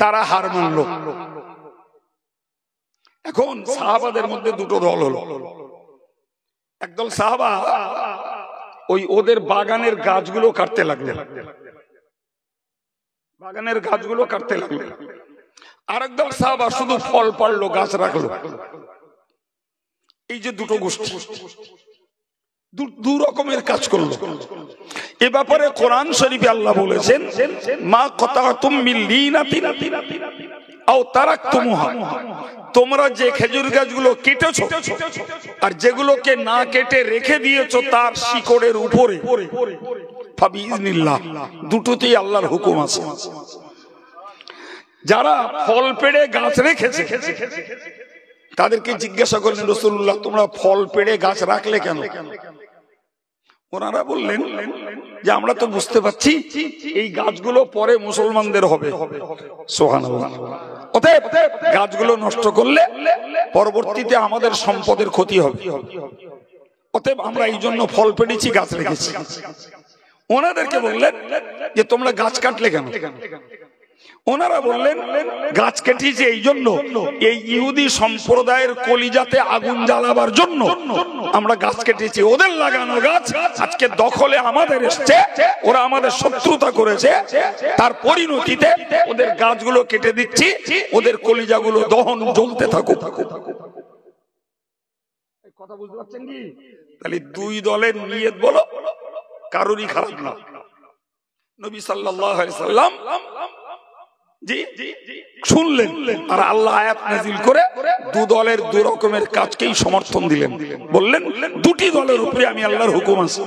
তারা হার মানল। এখন সাহাবাদের মধ্যে দুটো দল হলো। একদল সাহাবা ওদের বাগানের গাছগুলো কাটতে লাগলেন, বাগানের গাছগুলো কাটতে লাগলেন। আরেকদল সাহাবা শুধু ফল পাড়লো, গাছ রাখলো। এই যে দুটো গোষ্ঠী দু রকমের কাজ করলো। এ ব্যাপারে কোরআন শরীফে আল্লাহ বলেছেন, মা কাতাতুম মিন লিনাতিন আও তারাকতুমুহা, তোমরা যে খেজুর গাছগুলো কেটেছো আর যেগুলোকে না কেটে রেখে দিয়েছো তার শিকড়ের উপরে, ফাবিইজনিল্লাহ, দুটোতেই আল্লাহর হুকুম আছে। যারা ফল পেড়ে গাছ রেখেছে তাদেরকে জিজ্ঞাসা করলেন, রাসূলুল্লাহ তোমরা ফল পেড়ে গাছ রাখলে কেন? ওনারা বললেন যে আমরা তো বুঝতে পারছি এই গাছগুলো পরে মুসলমানদের হবে। সুবহানাল্লাহ। অতএব গাছগুলো নষ্ট করলে পরবর্তীতে আমাদের সম্পদের ক্ষতি হবে, অতএব আমরা এই জন্য ফল পেড়েছি, গাছ রেখেছি। ওনাদেরকে বললেন যে তোমরা গাছ কাটলে কেন? ওনারা বললেন গাছ কেটেছে এই জন্য, এই ইহুদি সম্প্রদায়ের কলিজাতে আগুন জ্বালাবার জন্য আমরা গাছ কেটেছি। ওদের লাগানো গাছ আজকে দখলে আমাদের এসছে, ওরা আমাদের শত্রুতা করেছে, তার পরিণতিতে ওদের গাছগুলো কেটে দিচ্ছি, ওদের কলিজাগুলো দহন জ্বলতে থাকুক। কথা বুঝতে পারছেন কি? তাহলে দুই দলের নিয়ত বলো কারোরই খারাপ না। নবী সাল্লাল্লাহু আলাইহি সাল্লাম শুনলেন আর আল্লাহ আয়াত নাযিল করে দু দলের দু রকমের কাজকেই সমর্থন দিলেন। বললেন দুটি দলের উপরে আমি আল্লাহর হুকুম আছে।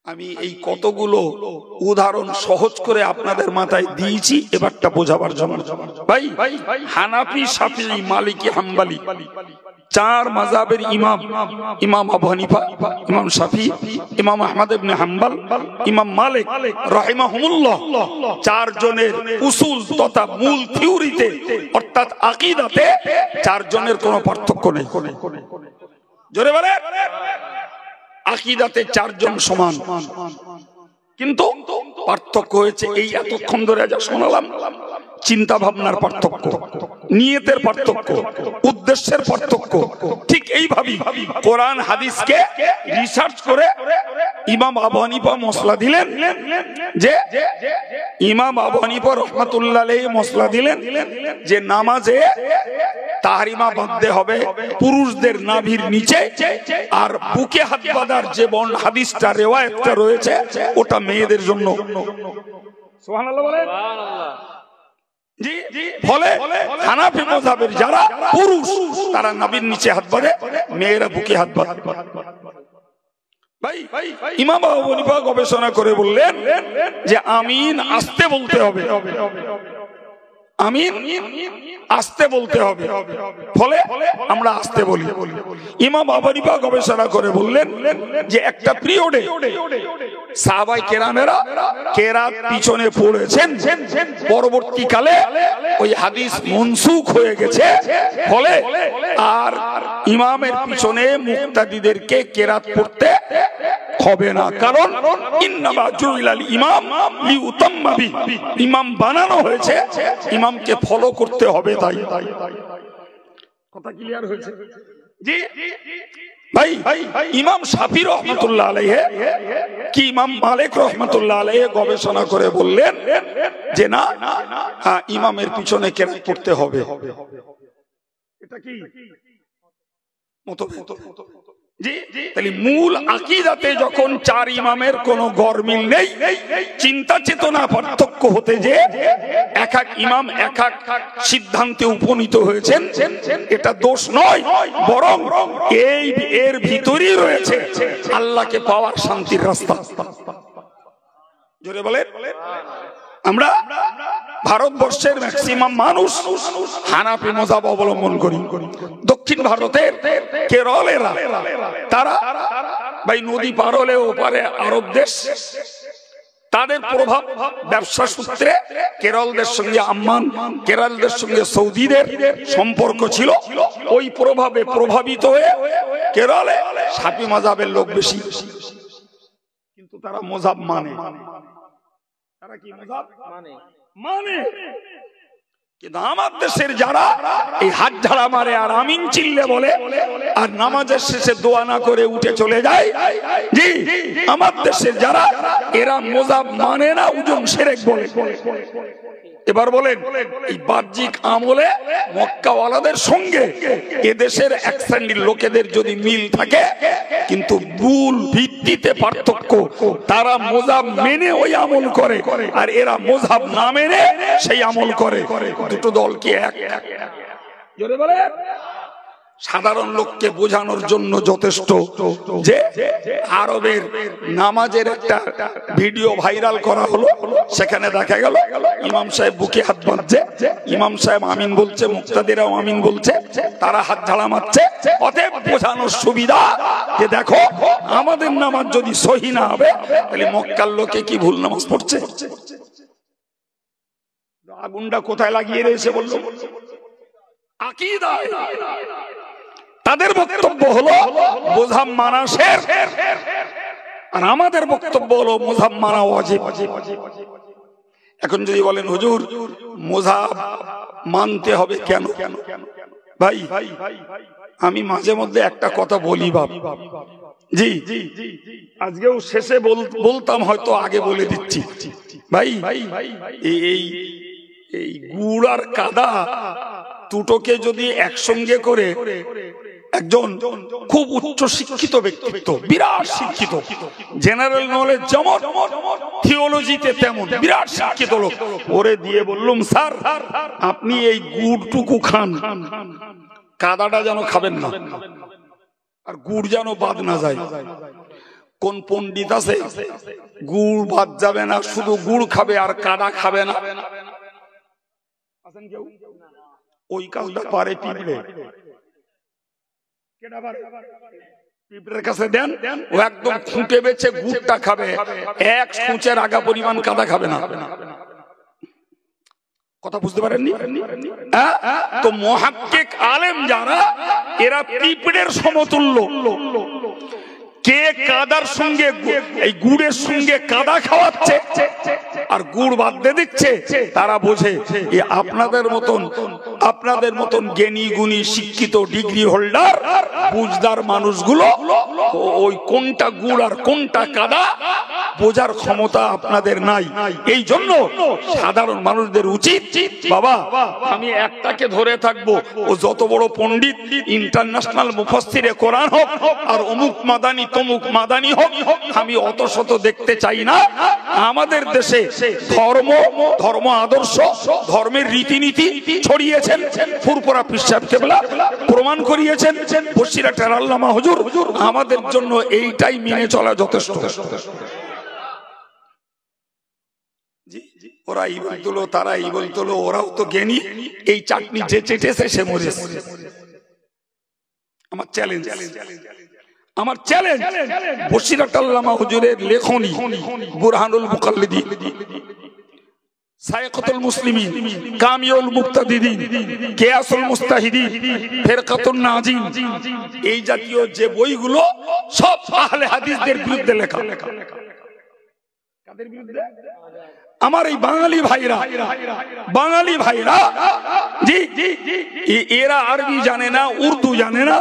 আমি এই কতগুলো উদাহরণ সহজ করে আপনাদের মাথায় দিয়েছি এবারটা বোঝাবার জন্য। ভাই হানাফি, শাফিঈ, মালিকি, হাম্বলি চার মাযহাবের ইমাম, ইমাম আবু হানিফা, ইমাম শাফিঈ, ইমাম আহমদ ইবনে হাম্বল, ইমাম মালিক রাহিমাহুমুল্লাহ, চার জনের উসুল তথা মূল থিওরিতে অর্থাৎ আকীদাতে চার জনের কোনো পার্থক্য নেই। জোরে বলে, আকীদাতে চারজন সমান, কিন্তু পার্থক্য হয়েছে এই এতক্ষণ ধরে যা শোনালাম, চিন্তা ভাবনার পার্থক্য, নিয়তের পার্থক্য, উদ্দেশ্যের পার্থক্য। ঠিক এইভাবেই কোরআন হাদিসকে রিসার্চ করে ইমাম আবু হানিফা মসলা দিলেন, যে ইমাম আবু হানিফা রাহমাতুল্লাহ আলাইহি মসলা দিলেন যে নামাজে তাহরিমা বাঁধতে হবে পুরুষদের নাভির নিচে, আর বুকে হাত বাঁধার যে হাদিসটা রিওয়ায়াতটা রয়েছে ওটা মেয়েদের জন্য। সুবহানাল্লাহ বলেন। জি, ফলে হানাফি মাযহাবের যারা পুরুষ তারা নাভির নিচে হাত বাঁধে, মেয়েরা বুকে হাত বাঁধে। ভাই ইমাম আবু হানিফা গবেষণা করে বললেন যে আমিন আস্তে বলতে হবে, আমিন আস্তে বলতে হবে, ফলে আমরা আস্তে বলি। ইমাম আবু হানিফা গবেষণা করে বললেন যে একটা পিরিয়ডে সাহাবায়ে কেরামেরা কেরাত পিছনে পড়েছেন, পরবর্তীকালে ওই হাদিস মনসুখ হয়ে গেছে, ফলে আর ইমামের পিছনে মুক্তাদিদেরকে কেরাত পড়তে হবে না, কারণ ইন্নামা জুইলাল ইমাম লিউতাম্মা বিহি, ইমাম বানানো হয়েছে ইমামকে ফলো করতে হবে। তাই কথা ক্লিয়ার হয়েছে? জি ভাই, ইমাম শাফি রহমাতুল্লাহ আলাইহি কি ইমাম মালিক রহমাতুল্লাহ আলাইহি গবেষণা করে বললেন যে না, ইমামের পিছনে কেরাত পড়তে হবে। এটা কি মতভেদ? তাহলে মূল আকীদাতে যখন চার ইমামের কোনো গরমিল নেই, চিন্তা চেতনা পার্থক্য হতে যে এক এক ইমাম এক এক সিদ্ধান্তে উপনীত হয়েছেন, এটা দোষ নয়, বরং এর ভিতরই রয়েছে আল্লাহকে পাওয়ার শান্তির রাস্তা। জোরে বলে। আমরা ভারতবর্ষের ম্যাক্সিমাম মানুষ হানাফি মাযহাব অবলম্বন করি। দক্ষিণ ভারতের কেরলেরা, তারা ভাই নদী পার হলে ওপারে আরব দেশ, তাদের প্রভাব ব্যবসা সূত্রে কেরলদের সঙ্গে আম্মান, কেরলদের সঙ্গে সৌদিদের সম্পর্ক ছিল। ওই প্রভাবে প্রভাবিত হয়ে কেরলে শাফি মাযহাবের লোক বেশি, কিন্তু তারা মাযহাব মানে। তারা কি মাযহাব মানে? কিন্তু আমার দেশের যারা এই হাত ঝাড়া মারে আর আমিন চিল্লে বলে আর নামাজের শেষে দোয়া না করে উঠে চলে যায়, জি আমার দেশের যারা, এরা মাযহাব মানে না, উজুম শিরক বলে। এবার বলেন, এই বাহ্যিক আমলে মক্কাওয়ালাদের সঙ্গে এদেশের এক শ্রেণীর লোকেদের যদি মিল থাকে, কিন্তু মূল ভিত্তিতে পার্থক্য। তারা মাযহাব মেনে ওই আমল করে, আর এরা মাযহাব না মেনে সেই আমল করে। দুটো দল কি এক? জোরে বলে। সাধারণ লোককে বোঝানোর জন্য যথেষ্ট যে আরবের নামাজের একটা ভিডিও ভাইরাল করা হলো, সেখানে দেখা গেল ইমাম সাহেব বুকে হাত বাঁধছে, ইমাম সাহেব আমিন বলছে, মুক্তাদিরাও আমিন বলছে, তারা হাত ঝাড়া মারছে। অতএব বোঝানোর সুবিধা যে দেখো, আমাদের নামাজ যদি সহি না হবে তাহলে মক্কার লোকে কি ভুল নামাজ পড়ছে। আগুনটা কোথায় লাগিয়ে রয়েছে বললো? আকীদা। তাদের বক্তব্য হলো মাযহাব মানা শিরক, আর আমাদের বক্তব্য হলো মাযহাব মানা ওয়াজিব। এখন যদি বলেন হুজুর মাযহাব মানতে হবে কেন? ভাই আমি মাঝে মধ্যে একটা কথা বলি বাপ, জি আজকেও শেষে বলতাম, হয়তো আগে বলে দিচ্ছি ভাই, এই গুড় আর কাদা দুটোকে যদি একসঙ্গে করে একজন খুব উচ্চ শিক্ষিত ব্যক্তিত্ব, বিরাট শিক্ষিত, জেনারেল নলেজ যেমন, থিওলজিতে তেমন বিরাট শিক্ষিত লোক, ওরে দিয়ে বললুম স্যার আপনি এই গুড়টুকু খান, কাদাটা যেন খাবেন না, আর গুড় যেন বাদ না যায়। কোন পণ্ডিত আছে গুড় বাদ যাবে না, শুধু গুড় খাবে আর কাদা খাবে না? ওই কাজটা পারে পিঁপড়ে। পিঁপড়ের কাছে দেন, ও একদম খুঁটে বেছে গুড়টা খাবে, এক সূচের আগা পরিমাণ কাদা খাবে না। কথা বুঝতে পারেননি? তো মুহাক্কিক আলেম যারা, এরা পিঁপড়ের সমতুল্য। কে কাদার সঙ্গে, এই গুড়ের সঙ্গে কাদা খাওয়াচ্ছে আর গুড় বাদ দিয়ে দিচ্ছে, তারা বোঝে আপনাদের মতন জ্ঞানী গুণী শিক্ষিত ডিগ্রি হোল্ডার বুঝদার মানুষগুলো ওই কোনটা গুড় আর কোনটা কাদা বোঝার ক্ষমতা আপনাদের নাই। এই জন্য সাধারণ মানুষদের উচিত, বাবা আমি একটাকে ধরে থাকবো, ও যত বড় পণ্ডিত, ইন্টারন্যাশনাল মুফাসসিরে কোরআন হোক আর অমুক মাদানি তমুক মাদানি হোক, আমি অত শত দেখতে চাই না। আমাদের দেশে ধর্ম আদর্শ, ধর্মের রীতিনীতি ছড়িয়েছেন ফুরফুরা পীর সাহেব কেবলা, প্রমাণ করিয়েছেন বসিরহাটের আল্লামা হুজুর। আমাদের জন্য এইটাই মেনে চলা যথেষ্ট। ওরা এই বলতো, তারা এই বলতো, ওরাও তো জ্ঞানী, এই চাটনি যে চেটেছে সে মরেছে। আমার চ্যালেঞ্জ বসিরহাট আল্লামা হুজুরের লেখনী বুরহানুল মুকাল্লিদিন, সাইকাতুল মুসলিমিন, কামিউল মুক্তাদিদিন, কিয়াসুল মুস্তাহিদিন, ফিরকাতুন নাজিন, এই জাতীয় যে বইগুলো সব আহলে হাদিসদের বিরুদ্ধে লেখা। কাদের বিরুদ্ধে? আমার এই বাঙালি ভাইরা জি এরা আরবি জানে না, উর্দু জানে না,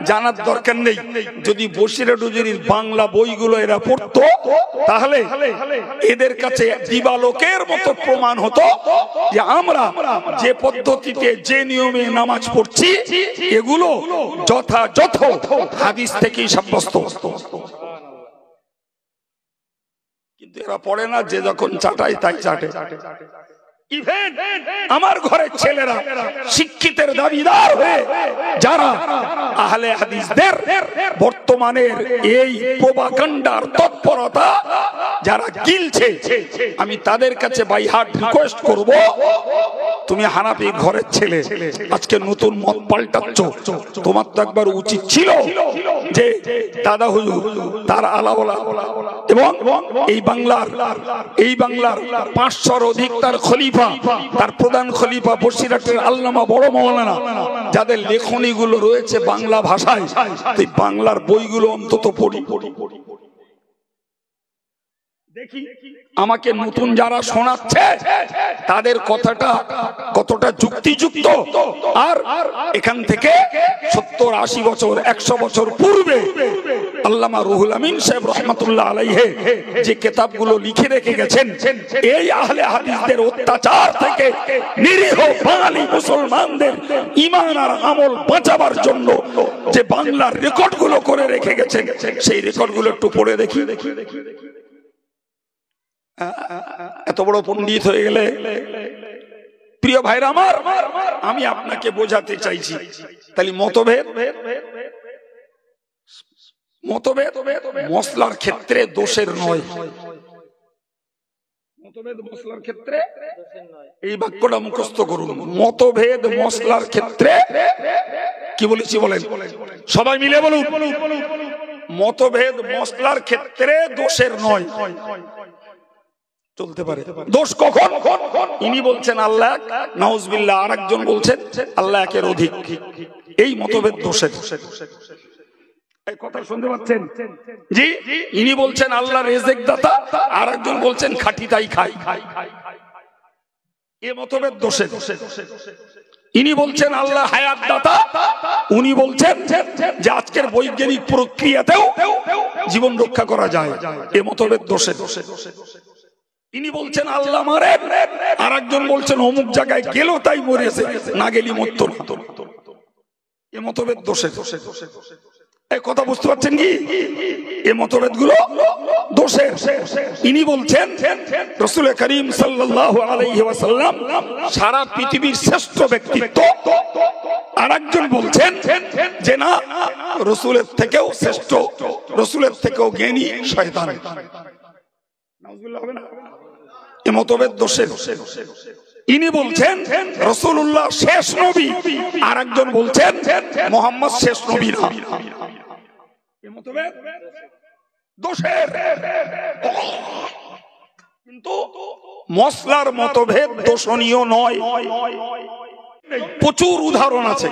জানার দরকার নেই। যদি বশির ডুজুরির বাংলা বইগুলো এরা পড়তো তাহলে এদের কাছে দিবালোকের মতো প্রমাণ হতো যে আমরা যে পদ্ধতিতে যে নিয়মে নামাজ পড়ছি এগুলো যথাযথ হাদিস থেকেই সাব্যস্ত। কিন্তু এরা পড়ে না, যে যখন চাটায় তাই চাটে। আমার ঘরের ছেলেরা শিক্ষিতের দাবিদার হয়ে যারা আহলে হাদিসদের বর্তমানের এই প্রোপাগান্ডার তৎপরতা যারা গিলছে, আমি তাদের কাছে বাই হার্ট রিকোয়েস্ট করব, তুমি হানাফি ঘরের ছেলে, আজকে নতুন মত পাল্টাচ্ছ, তোমার তো একবার উচিত ছিল যে দাদা হুজুর তার আলাওলা এবং এই বাংলার 500-র অধিক তার খলিফা, তার প্রধান খলিফা বসিরহাটের আল্লামা বড় মাওলানা, যাদের লেখনীগুলো রয়েছে বাংলা ভাষায়, এই বাংলার বইগুলো অন্তত পড়ি। দেখি আমাকে নতুন যারা শোনাচ্ছে তাদের কথাটা কতটা যুক্তিযুক্ত। আর এখান থেকে 70-80 বছর 100 বছর পূর্বে আল্লামা রুহুল আমিন সাহেব রহমাতুল্লাহ আলাইহি যে কিতাবগুলো লিখে রেখে গেছেন, এই আহলে হাদিসদের অত্যাচার থেকে নিরীহ বাঙালি মুসলমানদের ঈমান আর আমল বাঁচাবার জন্য যে বাংলার রেকর্ডগুলো করে রেখে গেছেন, সেই রেকর্ডগুলো একটু পড়ে দেখি। এত বড় পণ্ডিত হয়ে গেলে প্রিয় ভাইরা আমার, আমি আপনাকে বোঝাতে চাইছি তাহলে মতভেদ মশলার ক্ষেত্রে দোষের নয়। মতভেদ মশলার ক্ষেত্রে, এই বাক্যটা মুখস্থ করুন, মতভেদ মশলার ক্ষেত্রে কি বলেছি বলেন, সবাই মিলে বলুন, মতভেদ মশলার ক্ষেত্রে দোষের নয়। চলতে পারে দোষ কখন? ইনি বলছেন আল্লাহ এক, নাউজুবিল্লাহ আরেকজন বলছেন আল্লাহ একের অধিক, এই মতভেদ দোষের। এই কথা শুনতে পাচ্ছেন? জি, ইনি বলছেন আল্লাহ রিজিক দাতা, আরেকজন বলছেন খাঁটি তাই খাই, এই মতভেদ দোষের। ইনি বলছেন আল্লাহ হায়াত দাতা, উনি বলছেন যে আজকের বৈজ্ঞানিক প্রক্রিয়াতেও জীবন রক্ষা করা যায়, এই মতভেদ দোষের। ইনি বলছেন আল্লাহ মারে, আর একজন বলছেন অমুক জায়গায় গেল তাই মরেছে, না গেলি মরত না, এ মতভেদ দোষের। এই কথা বুঝতে পারছেন কি? এ মতভেদ গুলো দোষের। ইনি বলছেন রাসূল করিম সাল্লাল্লাহু আলাইহি ওয়াসাল্লাম সারা পৃথিবীর শ্রেষ্ঠ ব্যক্তিত্ব, আর একজন বলছেন যে না, রাসূলের থেকেও শ্রেষ্ঠ, রাসূলের থেকেও জ্ঞানী শয়তান। নাউজুবিল্লাহ হবে না? এ মতভেদ দোষের। ইনি বলছেন রাসূলুল্লাহ শেষ নবী, আর একজন বলছেন মুহাম্মদ শেষ নবী না, এ মতভেদ দোষের। কিন্তু মশলার মতভেদ দোষণীয় নয়। প্রচুর উদাহরণ আছে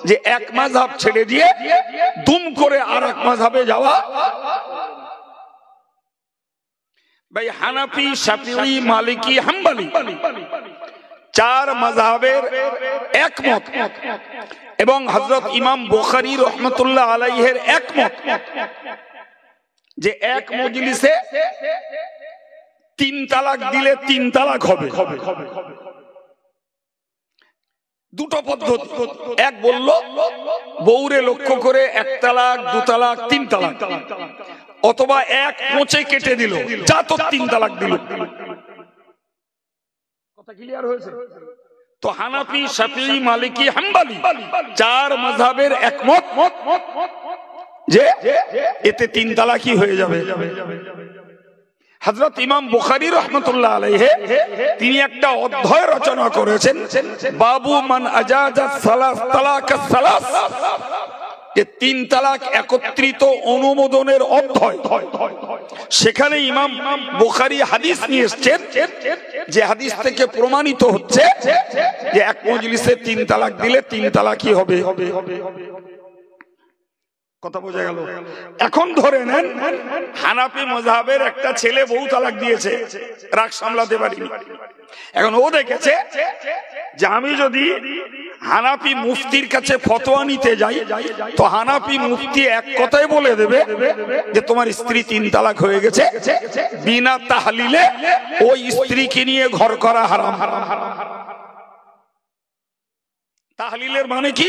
যে এক মাযহাব ছেড়ে দিয়ে দুম করে আর এক মাযহাবে যাওয়া। ভাই হানাফি, শাফিঈ, মালিকি, হাম্বলি 4 মাযহাবের একমত, এবং হযরত ইমাম বুখারী রাহমাতুল্লাহ আলাইহির একমত যে এক মজলিসে 3 তালাক দিলে 3 তালাক হবে। দুটো পদ্ধতি, এক বলল বউরে লক্ষ্য করে 1 তালাক, 2 তালাক, 3 তালাক, অথবা এক কোঁচে কেটে দিল, যা তো 3 তালাক দিল। কথা ক্লিয়ার হয়েছে তো? হানাফি, শাফিঈ, মালিকি, হাম্বলি 4 মাযহাবের একমত যে এতে 3 তালাকই হয়ে যাবে। হযরত ইমাম বুখারী রাহমাতুল্লাহ আলাইহি তিনি একটা অধ্যায় রচনা করেছেন, বাবু মান আজাজা সালাস তালাক সালাস, যে 3 তালাক একত্রিত অনুমোদনের অধ্যায়। সেখানে ইমাম বুখারী হাদিস নিয়ে এসেছেন, যে হাদিস থেকে প্রমাণিত হচ্ছে যে এক মজলিসে 3 তালাক দিলে 3 তালাকই হবে। কথা বোঝা গেল? এখন ধরে নেন হানাফি মাযহাবের একটা ছেলে বউ তালাক দিয়েছে, রাগ সামলাতে পারিনি। এখন ও দেখেছে যে আমি যদি হানাফি মুফতির কাছে ফতোয়া নিতে যাই তো হানাফি মুফতি এক কথাই বলে দেবে যে তোমার স্ত্রী 3 তালাক হয়ে গেছে, বিনা তাহলিলে ওই স্ত্রীকে নিয়ে ঘর করা হারাম। তাহলিলের মানে কি?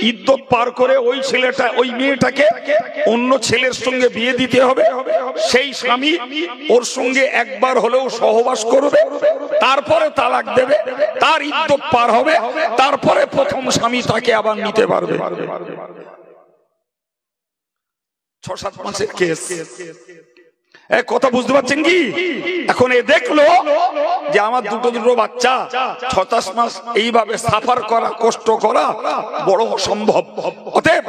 ইদ্যত পার করে ওই ছেলেটা ওই মেয়েটাকে অন্য ছেলের সঙ্গে বিয়ে দিতে হবে, সেই স্বামী ওর সঙ্গে একবার হলেও সহবাস করবে, তারপরে তালাক দেবে, তার ইদ্যত পার হবে, তারপরে প্রথম স্বামী তাকে আবার নিতে পারবে। 6-7 মাসের কেস। কথা বুঝতে পারছেন কি? এখন এ দেখলো যে আমার দুটো বাচ্চা 6 মাস এইভাবে সাফার করা, কষ্ট করা বড় অসম্ভব। অতএব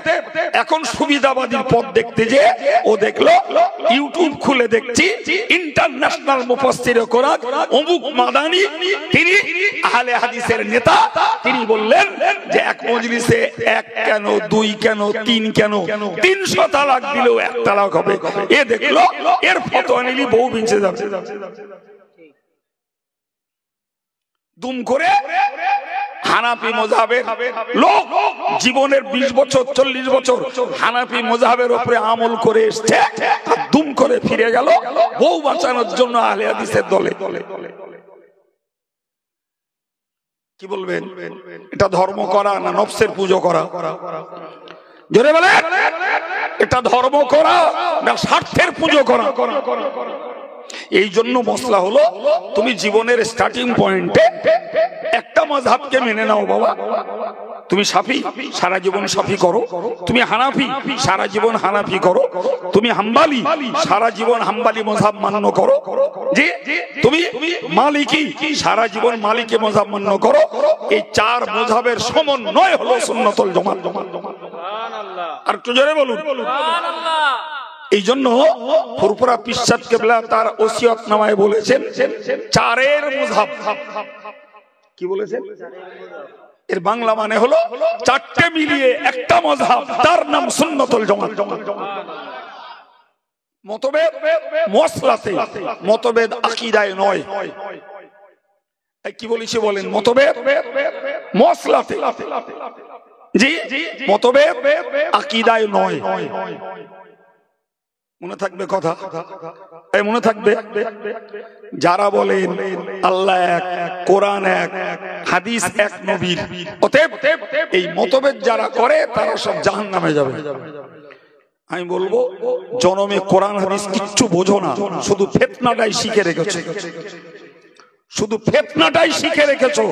এখন সুবিধাবাদীর পথ দেখতে যে ও দেখলো ইউটিউব খুলে দেখছি ইন্টারন্যাশনাল মুফাসসিরে কোরআন অমুক মাদানি, তিনি আহলে হাদিসের নেতা, তিনি বললেন যে এক মজলিসে 1 কেন 2 কেন 3 কেন 300 তালাক দিলেও 1 তালাক হবে। এ দেখলো এর ফতোয়া নিলি বউ বেঁচে যাবে। দুম করে হানাফি মাযহাবের লোক জীবনের 20 বছর 40 বছর হানাফি মাযহাবের উপরে আমল করে এসেছে, দুম করে ফিরে গেল বউ বাঁচানোর জন্য আহলে হাদিসের দলে। কি বলবেন? এটা ধর্ম করা না নফসের পুজো করা? জোরে বলে, এটা ধর্ম করা না স্বার্থের পুজো করা? এই জন্য মশলা হলো তুমি জীবনের স্টার্টিং পয়েন্টে একটা মাযহাবকে মেনে নাও বাবা। তুমি শাফি, সারা জীবন শাফি করো। তুমি হানাফি, সারা জীবন হানাফি করো। তুমি হাম্বালি, সারা জীবন হাম্বালি মাযহাব মান্য করো। জি, তুমি মালিকি, সারা জীবন মালিকি মাযহাব মান্য করো। এই 4 মাযহাবের সমন্বয় হলো সুন্নাতুল জামাত। সুবহানাল্লাহ। আর একটু জোরে বলুন সুবহানাল্লাহ। এই জন্য ফুরফুরা পীর সাহেব কেবলা তার ওসিয়তনামায় বলেছেন 4 মাযহাব। কি বলেছেন? এর বাংলা মানে হলো 4টে মিলিয়ে একটা মাযহাব, তার নাম সুন্নাতুল জামাত। মতভেদ মসলাতে, মতভেদ আকীদায় নয়। কি বলেছি বলেন? মতভেদ মসলাতে, জি, মতভেদ আকীদায় নয়। মনে থাকবে কথা, এই মনে থাকবে। যারা বলেন আল্লাহ এক, কোরআন এক, হাদিস এক নবীর, অতএব এই মতভেদ যারা করে তারা সব জাহান্নামে যাবে। আমি বলবো জনমে কোরআন হাদিস কিচ্ছু বোঝো না, শুধু ফিতনাটাই শিখে রেখেছো, শুধু ফিতনাটাই শিখে রেখেছো।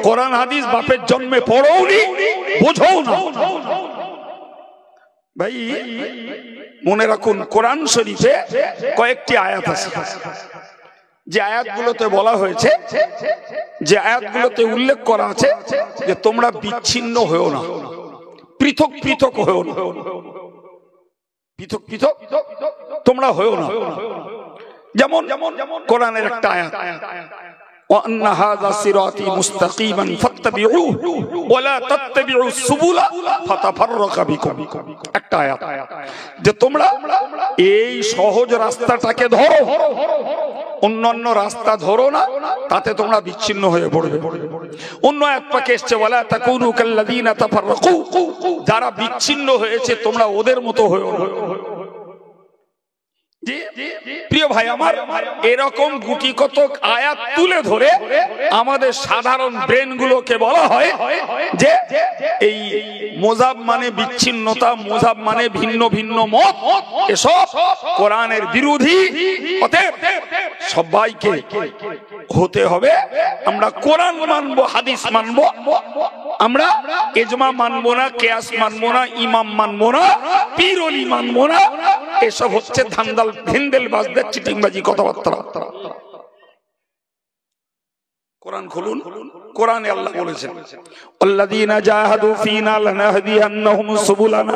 কোরআন হাদিস বাপের জন্মে পড়োনি, বোঝো না। ভাই মনে রাখুন, কোরআন শরীফে কয়েকটি আয়াত আছে, যে আয়াতগুলোতে বলা হয়েছে, যে আয়াতগুলোতে উল্লেখ করা আছে যে তোমরা বিচ্ছিন্ন হয়েও না, পৃথক পৃথক হয়েও না, পৃথক পৃথক তোমরা হয়েও না। যেমন কোরআনের একটা আয়াত, وأن هذا صراطي مستقيما فاتبعوه ولا تتبعوا السبل فتفرق بكم। একটা আয়াত যে তোমরা এই সহজ রাস্তাটাকে ধরো, অন্যান্য রাস্তা ধরো না, তাতে তোমরা বিচ্ছিন্ন হয়ে পড়বে। অন্য আয়াত পাকে এসেছে ওয়ালা তাকুনু কাল্লাযীনা তাফাররাকু, যারা বিচ্ছিন্ন হয়েছে তোমরা ওদের মতো হয়ো না। প্রিয় ভাই আমার, এরকম গুটি কতক আয়াত তুলে ধরে আমাদের সাধারণ ব্রেন গুলোকে বলা হয় যে এই মাযহাব মানে বিচ্ছিন্নতা, মাযহাব মানে ভিন্ন ভিন্ন মত, এসব কোরআনের বিরোধী। অতএব সবাইকে হতে হবে আমরা কোরআন মানবো, হাদিস মানবো, আমরা ইজমা মানবো না, কিয়াস মানবো না, ইমাম মানবো না, পীর ওলি মানবো না। এসব হচ্ছে ধান্দাল ভিন্দেল বাজদের চিটিংবাজি কথাবার্তা। কোরআন খুলুন, কোরআনে আল্লাহ বলেছেন আল্লাযীনা জাহাদু ফীনা লানাহদিয়ান্নাহুম সুবুলানা।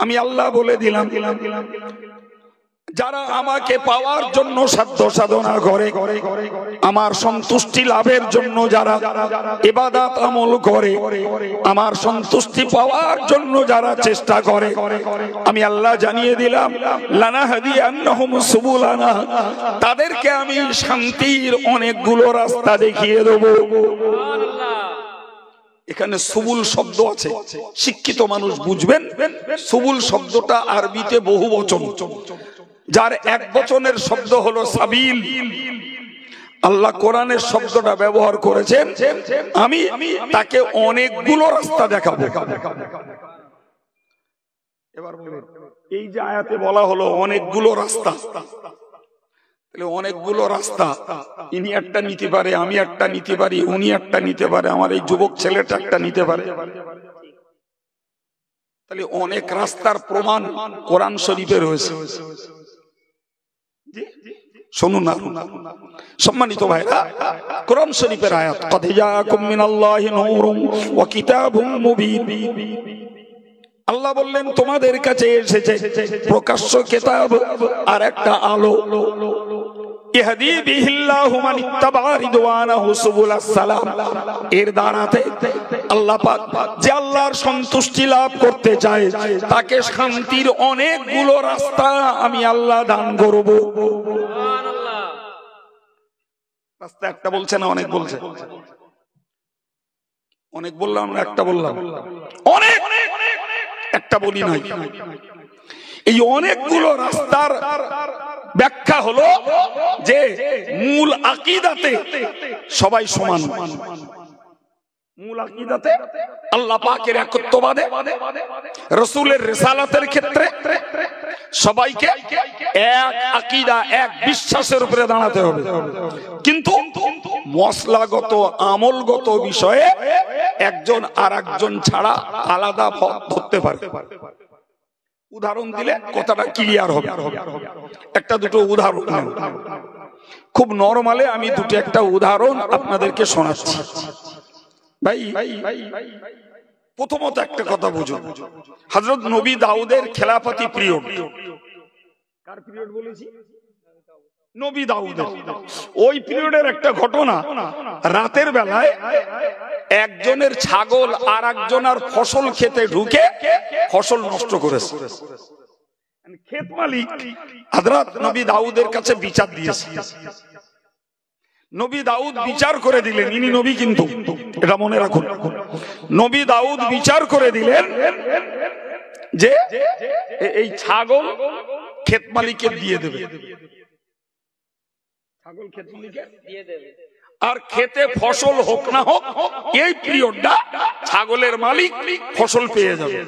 আমি আল্লাহ বলে দিলাম যারা আমাকে পাওয়ার জন্য সাধ্য সাধনা করে, আমার সন্তুষ্টি লাভের জন্য যারা ইবাদত আমল করে, আমার সন্তুষ্টি পাওয়ার জন্য যারা চেষ্টা করে, আমি আল্লাহ জানিয়ে দিলাম লানাহদিয়ান্নাহুম সুবুলানা, তাদেরকে আমি শান্তির অনেকগুলো রাস্তা দেখিয়ে দেব। এখানে সুবুল শব্দ আছে, শিক্ষিত মানুষ বুঝবেন সুবুল শব্দটা আরবিতে বহু বচন, যার এক বচনের শব্দ হলো সাবিল। আল্লাহ কোরআনের শব্দটা ব্যবহার করেছেন, আমি তাকে অনেকগুলো রাস্তা দেখাবো। এবার বলুন, এই যে আয়াতে বলা হলো অনেকগুলো রাস্তা, তাহলে অনেকগুলো রাস্তা, ইনি একটা নিতে পারে, আমি একটা নিতে পারি, উনি একটা নিতে পারে, আমার এই যুবক ছেলেটা একটা নিতে পারে। তাহলে অনেক রাস্তার প্রমাণ কোরআন শরীফে রয়েছে। শুনুন না সম্মানিত ভাইরা, কোরআন শরীফের আয়াত, কদ জাআকুম মিনাল্লাহি নূরুন ওয়া কিতাবুম মুবিন। আল্লাহ বললেন তোমাদের কাছে এসেছে প্রকাশ্য কিতাব আর একটা আলো। ইহদি বিহিল্লাহু মান ইত্তাবা রিদওয়ানাহু সুবুলাস সালাম। এর দ্বারাতে আল্লাহ পাক যে আল্লাহর সন্তুষ্টি লাভ করতে চায় তাকে শান্তির অনেকগুলো রাস্তা আমি আল্লাহ দান করব। সুবহানাল্লাহ। রাস্তা একটা বলছে না অনেক বলছে? অনেক বললাম না একটা বললাম? অনেক একটা বলি নাই। এই অনেকগুলো রাস্তার ব্যাখ্যা হলো যে মূল আকীদাতে সবাই সমান, মূল আকীদাতে আল্লাহ পাকের একত্ববাদে, রাসূলের রিসালাতের ক্ষেত্রে সবাইকে এক আকীদা, এক বিশ্বাসের উপরে দাঁড়াতে হবে। কিন্তু মশলাগত আমলগত বিষয়ে একজন আর একজন ছাড়া আলাদা পথ ধরতে পারে। উদাহরণ দিলে কথাটা ক্লিয়ার হবে। একটা দুটো উদাহরণ খুব নরমালে আমি দুটো একটা উদাহরণ আপনাদেরকে শোনাচ্ছি। ভাই প্রথমত একটা কথা বুঝুন, হযরত নবী দাউদের খেলাফতি পিরিয়ড, কার পিরিয়ড বলেছি? নবী দাউদের। ওই পিরিয়ডের একটা ঘটনা, রাতের বেলায় একজনের ছাগল আর একজনের ফসল খেতে ঢুকে ফসল নষ্ট করেছে। ক্ষেত মালিক হযরত নবী দাউদের কাছে বিচার দিয়েছে। নবী দাউদ বিচার করে দিলেন, ইনি নবী কিন্তু, এটা মনে রাখুন, নবী দাউদ বিচার করে দিলেন যে এই ছাগল ক্ষেত মালিককে দিয়ে দেবে, ছাগল ক্ষেত মালিককে দিয়ে দেবে, আর খেতে ফসল হোক না হোক এই পিরিয়ডটা ছাগলের মালিক ফসল পেয়ে যাবে।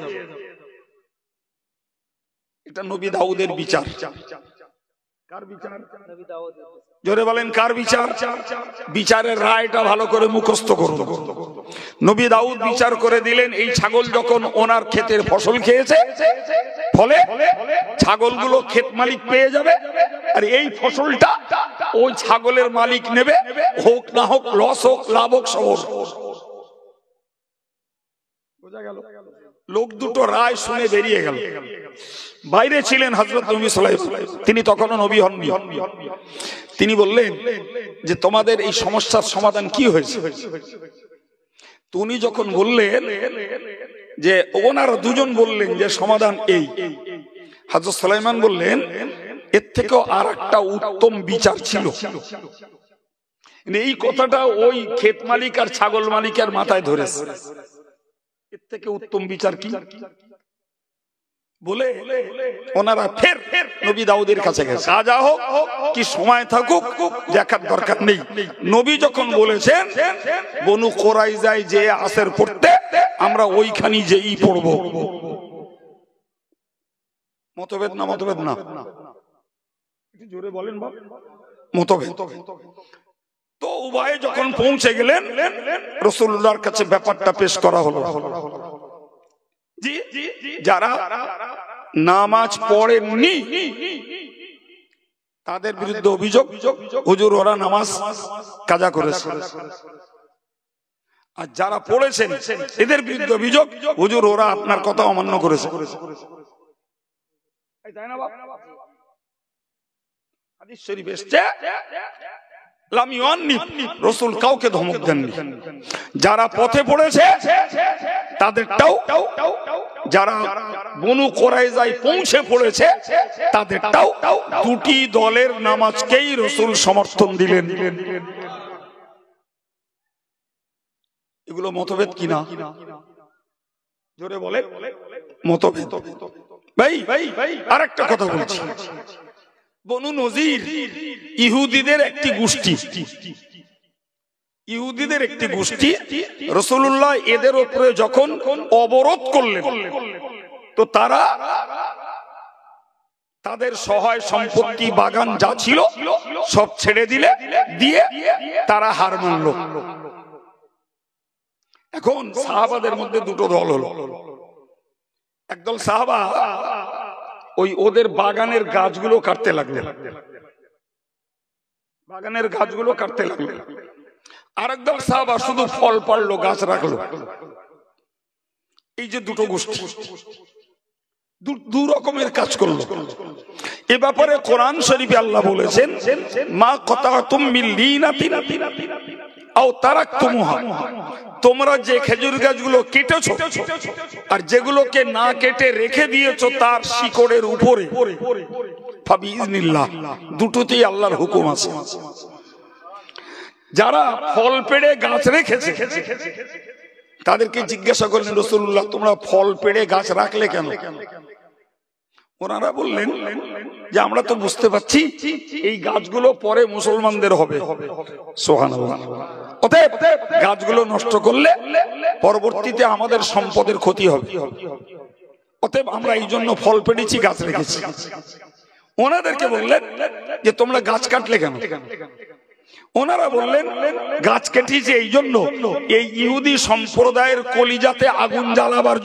এটা নবী দাউদের বিচার। কার বিচার? নবী দাউদের। জোরে বলেন কার বিচার? বিচারের রায়টা ভালো করে মুখস্থ করুন। নবী দাউদ বিচার করে দিলেন এই ছাগল যখন ওনার ক্ষেতের ফসল খেয়েছে, ফলে ছাগলগুলো ক্ষেত মালিক পেয়ে যাবে, আর এই ফসলটা ওই ছাগলের মালিক নেবে, হোক না হোক, লস হোক লাভ হোক, সব বোঝা গেল। লোক দুটো রায় শুনে বেরিয়ে গেল। বাইরে ছিলেন হযরত নবী সাল্লাল্লাহু আলাইহি ওয়াসাল্লাম, তিনি তখনও নবী হননি। তিনি বললেন যে তোমাদের এই সমস্যার সমাধান কি হয়েছে? উনি যখন বললেন যে ওনারা দুজন বললেন যে সমাধান এই, হযরত সুলাইমান বললেন এর থেকেও আর একটা উত্তম বিচার ছিল। এই কথাটা ওই ক্ষেত মালিক আর ছাগল মালিকের মাথায় ধরেছে, এর থেকে উত্তম বিচার কি বলে ওনারা ফের নবী দাউদের কাছে গেছে। কাজা হোক কি সময় থাকুক দেখার দরকার নেই। নবী যখন বলেছেন বনু কুরাইজায় যে আসর পড়তে, আমরা ওইখানে যেই পড়ব। মতভেদ না? মতভেদ না? একটু জোরে বলেন বাবা। মতভেদ। তো উভয়ে যখন পৌঁছে গেলেন, রাসূলুল্লাহর কাছে ব্যাপারটা পেশ করা হলো। যারা নামাজ পড়েননি তাদের বিরুদ্ধে অভিযোগ, হুজুর ওরা নামাজ কাজা করেছে। আর যারা পড়েছেন এদের বিরুদ্ধে অভিযোগ, হুজুর ওরা আপনার কথা অমান্য করেছে। হাদিস শরীফ এসেছে লাম ইউআন্নিব, রাসূল কাউকে ধমক দেননি। যারা পথে পড়েছে তাদেরটাও, যারা বনু কুরাইজায় পৌঁছে পড়েছে তাদেরটাও, দুটি দলের নামাজকেই রাসূল সমর্থন দিলেন। এগুলো মতভেদ কিনা? জোরে বলে মতভেদ। ভাই আরেকটা কথা বলছি, বনু নজির ইহুদিদের একটি গোষ্ঠী, ইহুদিদের একটি গোষ্ঠী। রাসূলুল্লাহ এদের উপরে যখন অবরোধ করলেন তো তারা তাদের সহায় সম্পত্তি বাগান যা ছিল সব ছেড়ে দিয়ে তারা হার মানল। এখন সাহাবাদের মধ্যে দুটো দল হলো। একদল সাহাবা ওদের বাগানের গাছগুলো কাটতে লাগলেন, বাগানের গাছগুলো কাটতে লাগলেন। আরেকদল সাহাবা শুধু ফল পাড়লো, গাছ রাখলো। এই যে দুটো গোষ্ঠী দু রকমের কাজ করলো। এ ব্যাপারে কোরআন শরীফে আল্লাহ বলেছেন, মা কাতাতুম মিন লিনাতিন আও তারাকতুমুহা, তোমরা যে খেজুর গাছগুলো কেটেছো আর যেগুলোকে না কেটে রেখে দিয়েছো তার শিকড়ের উপরে, ফাবিইজনিল্লাহ, দুটোতেই আল্লাহর হুকুম আছে। যারা ফল পেড়ে গাছ রেখেছে তাদেরকে জিজ্ঞাসা করলেন, রাসূলুল্লাহ তোমরা ফল পেড়ে গাছ রাখলে কেন? ওনারা বললেন যে আমরা তো বুঝতে পারছি এই গাছগুলো পরে মুসলমানদের হবে। সুবহানাল্লাহ। অতএব গাছগুলো নষ্ট করলে পরবর্তীতে আমাদের সম্পদের ক্ষতি হবে, অতএব আমরা এই জন্য ফল পেড়েছি, গাছ রেখেছি। ওনাদেরকে বললেন যে তোমরা গাছ কাটলে কেন? ওনারা বললেন গাছ কেটেছে এই জন্য এই ইহুদি সম্প্রদায়ের কলিজাতে আগুন জ্বালাবার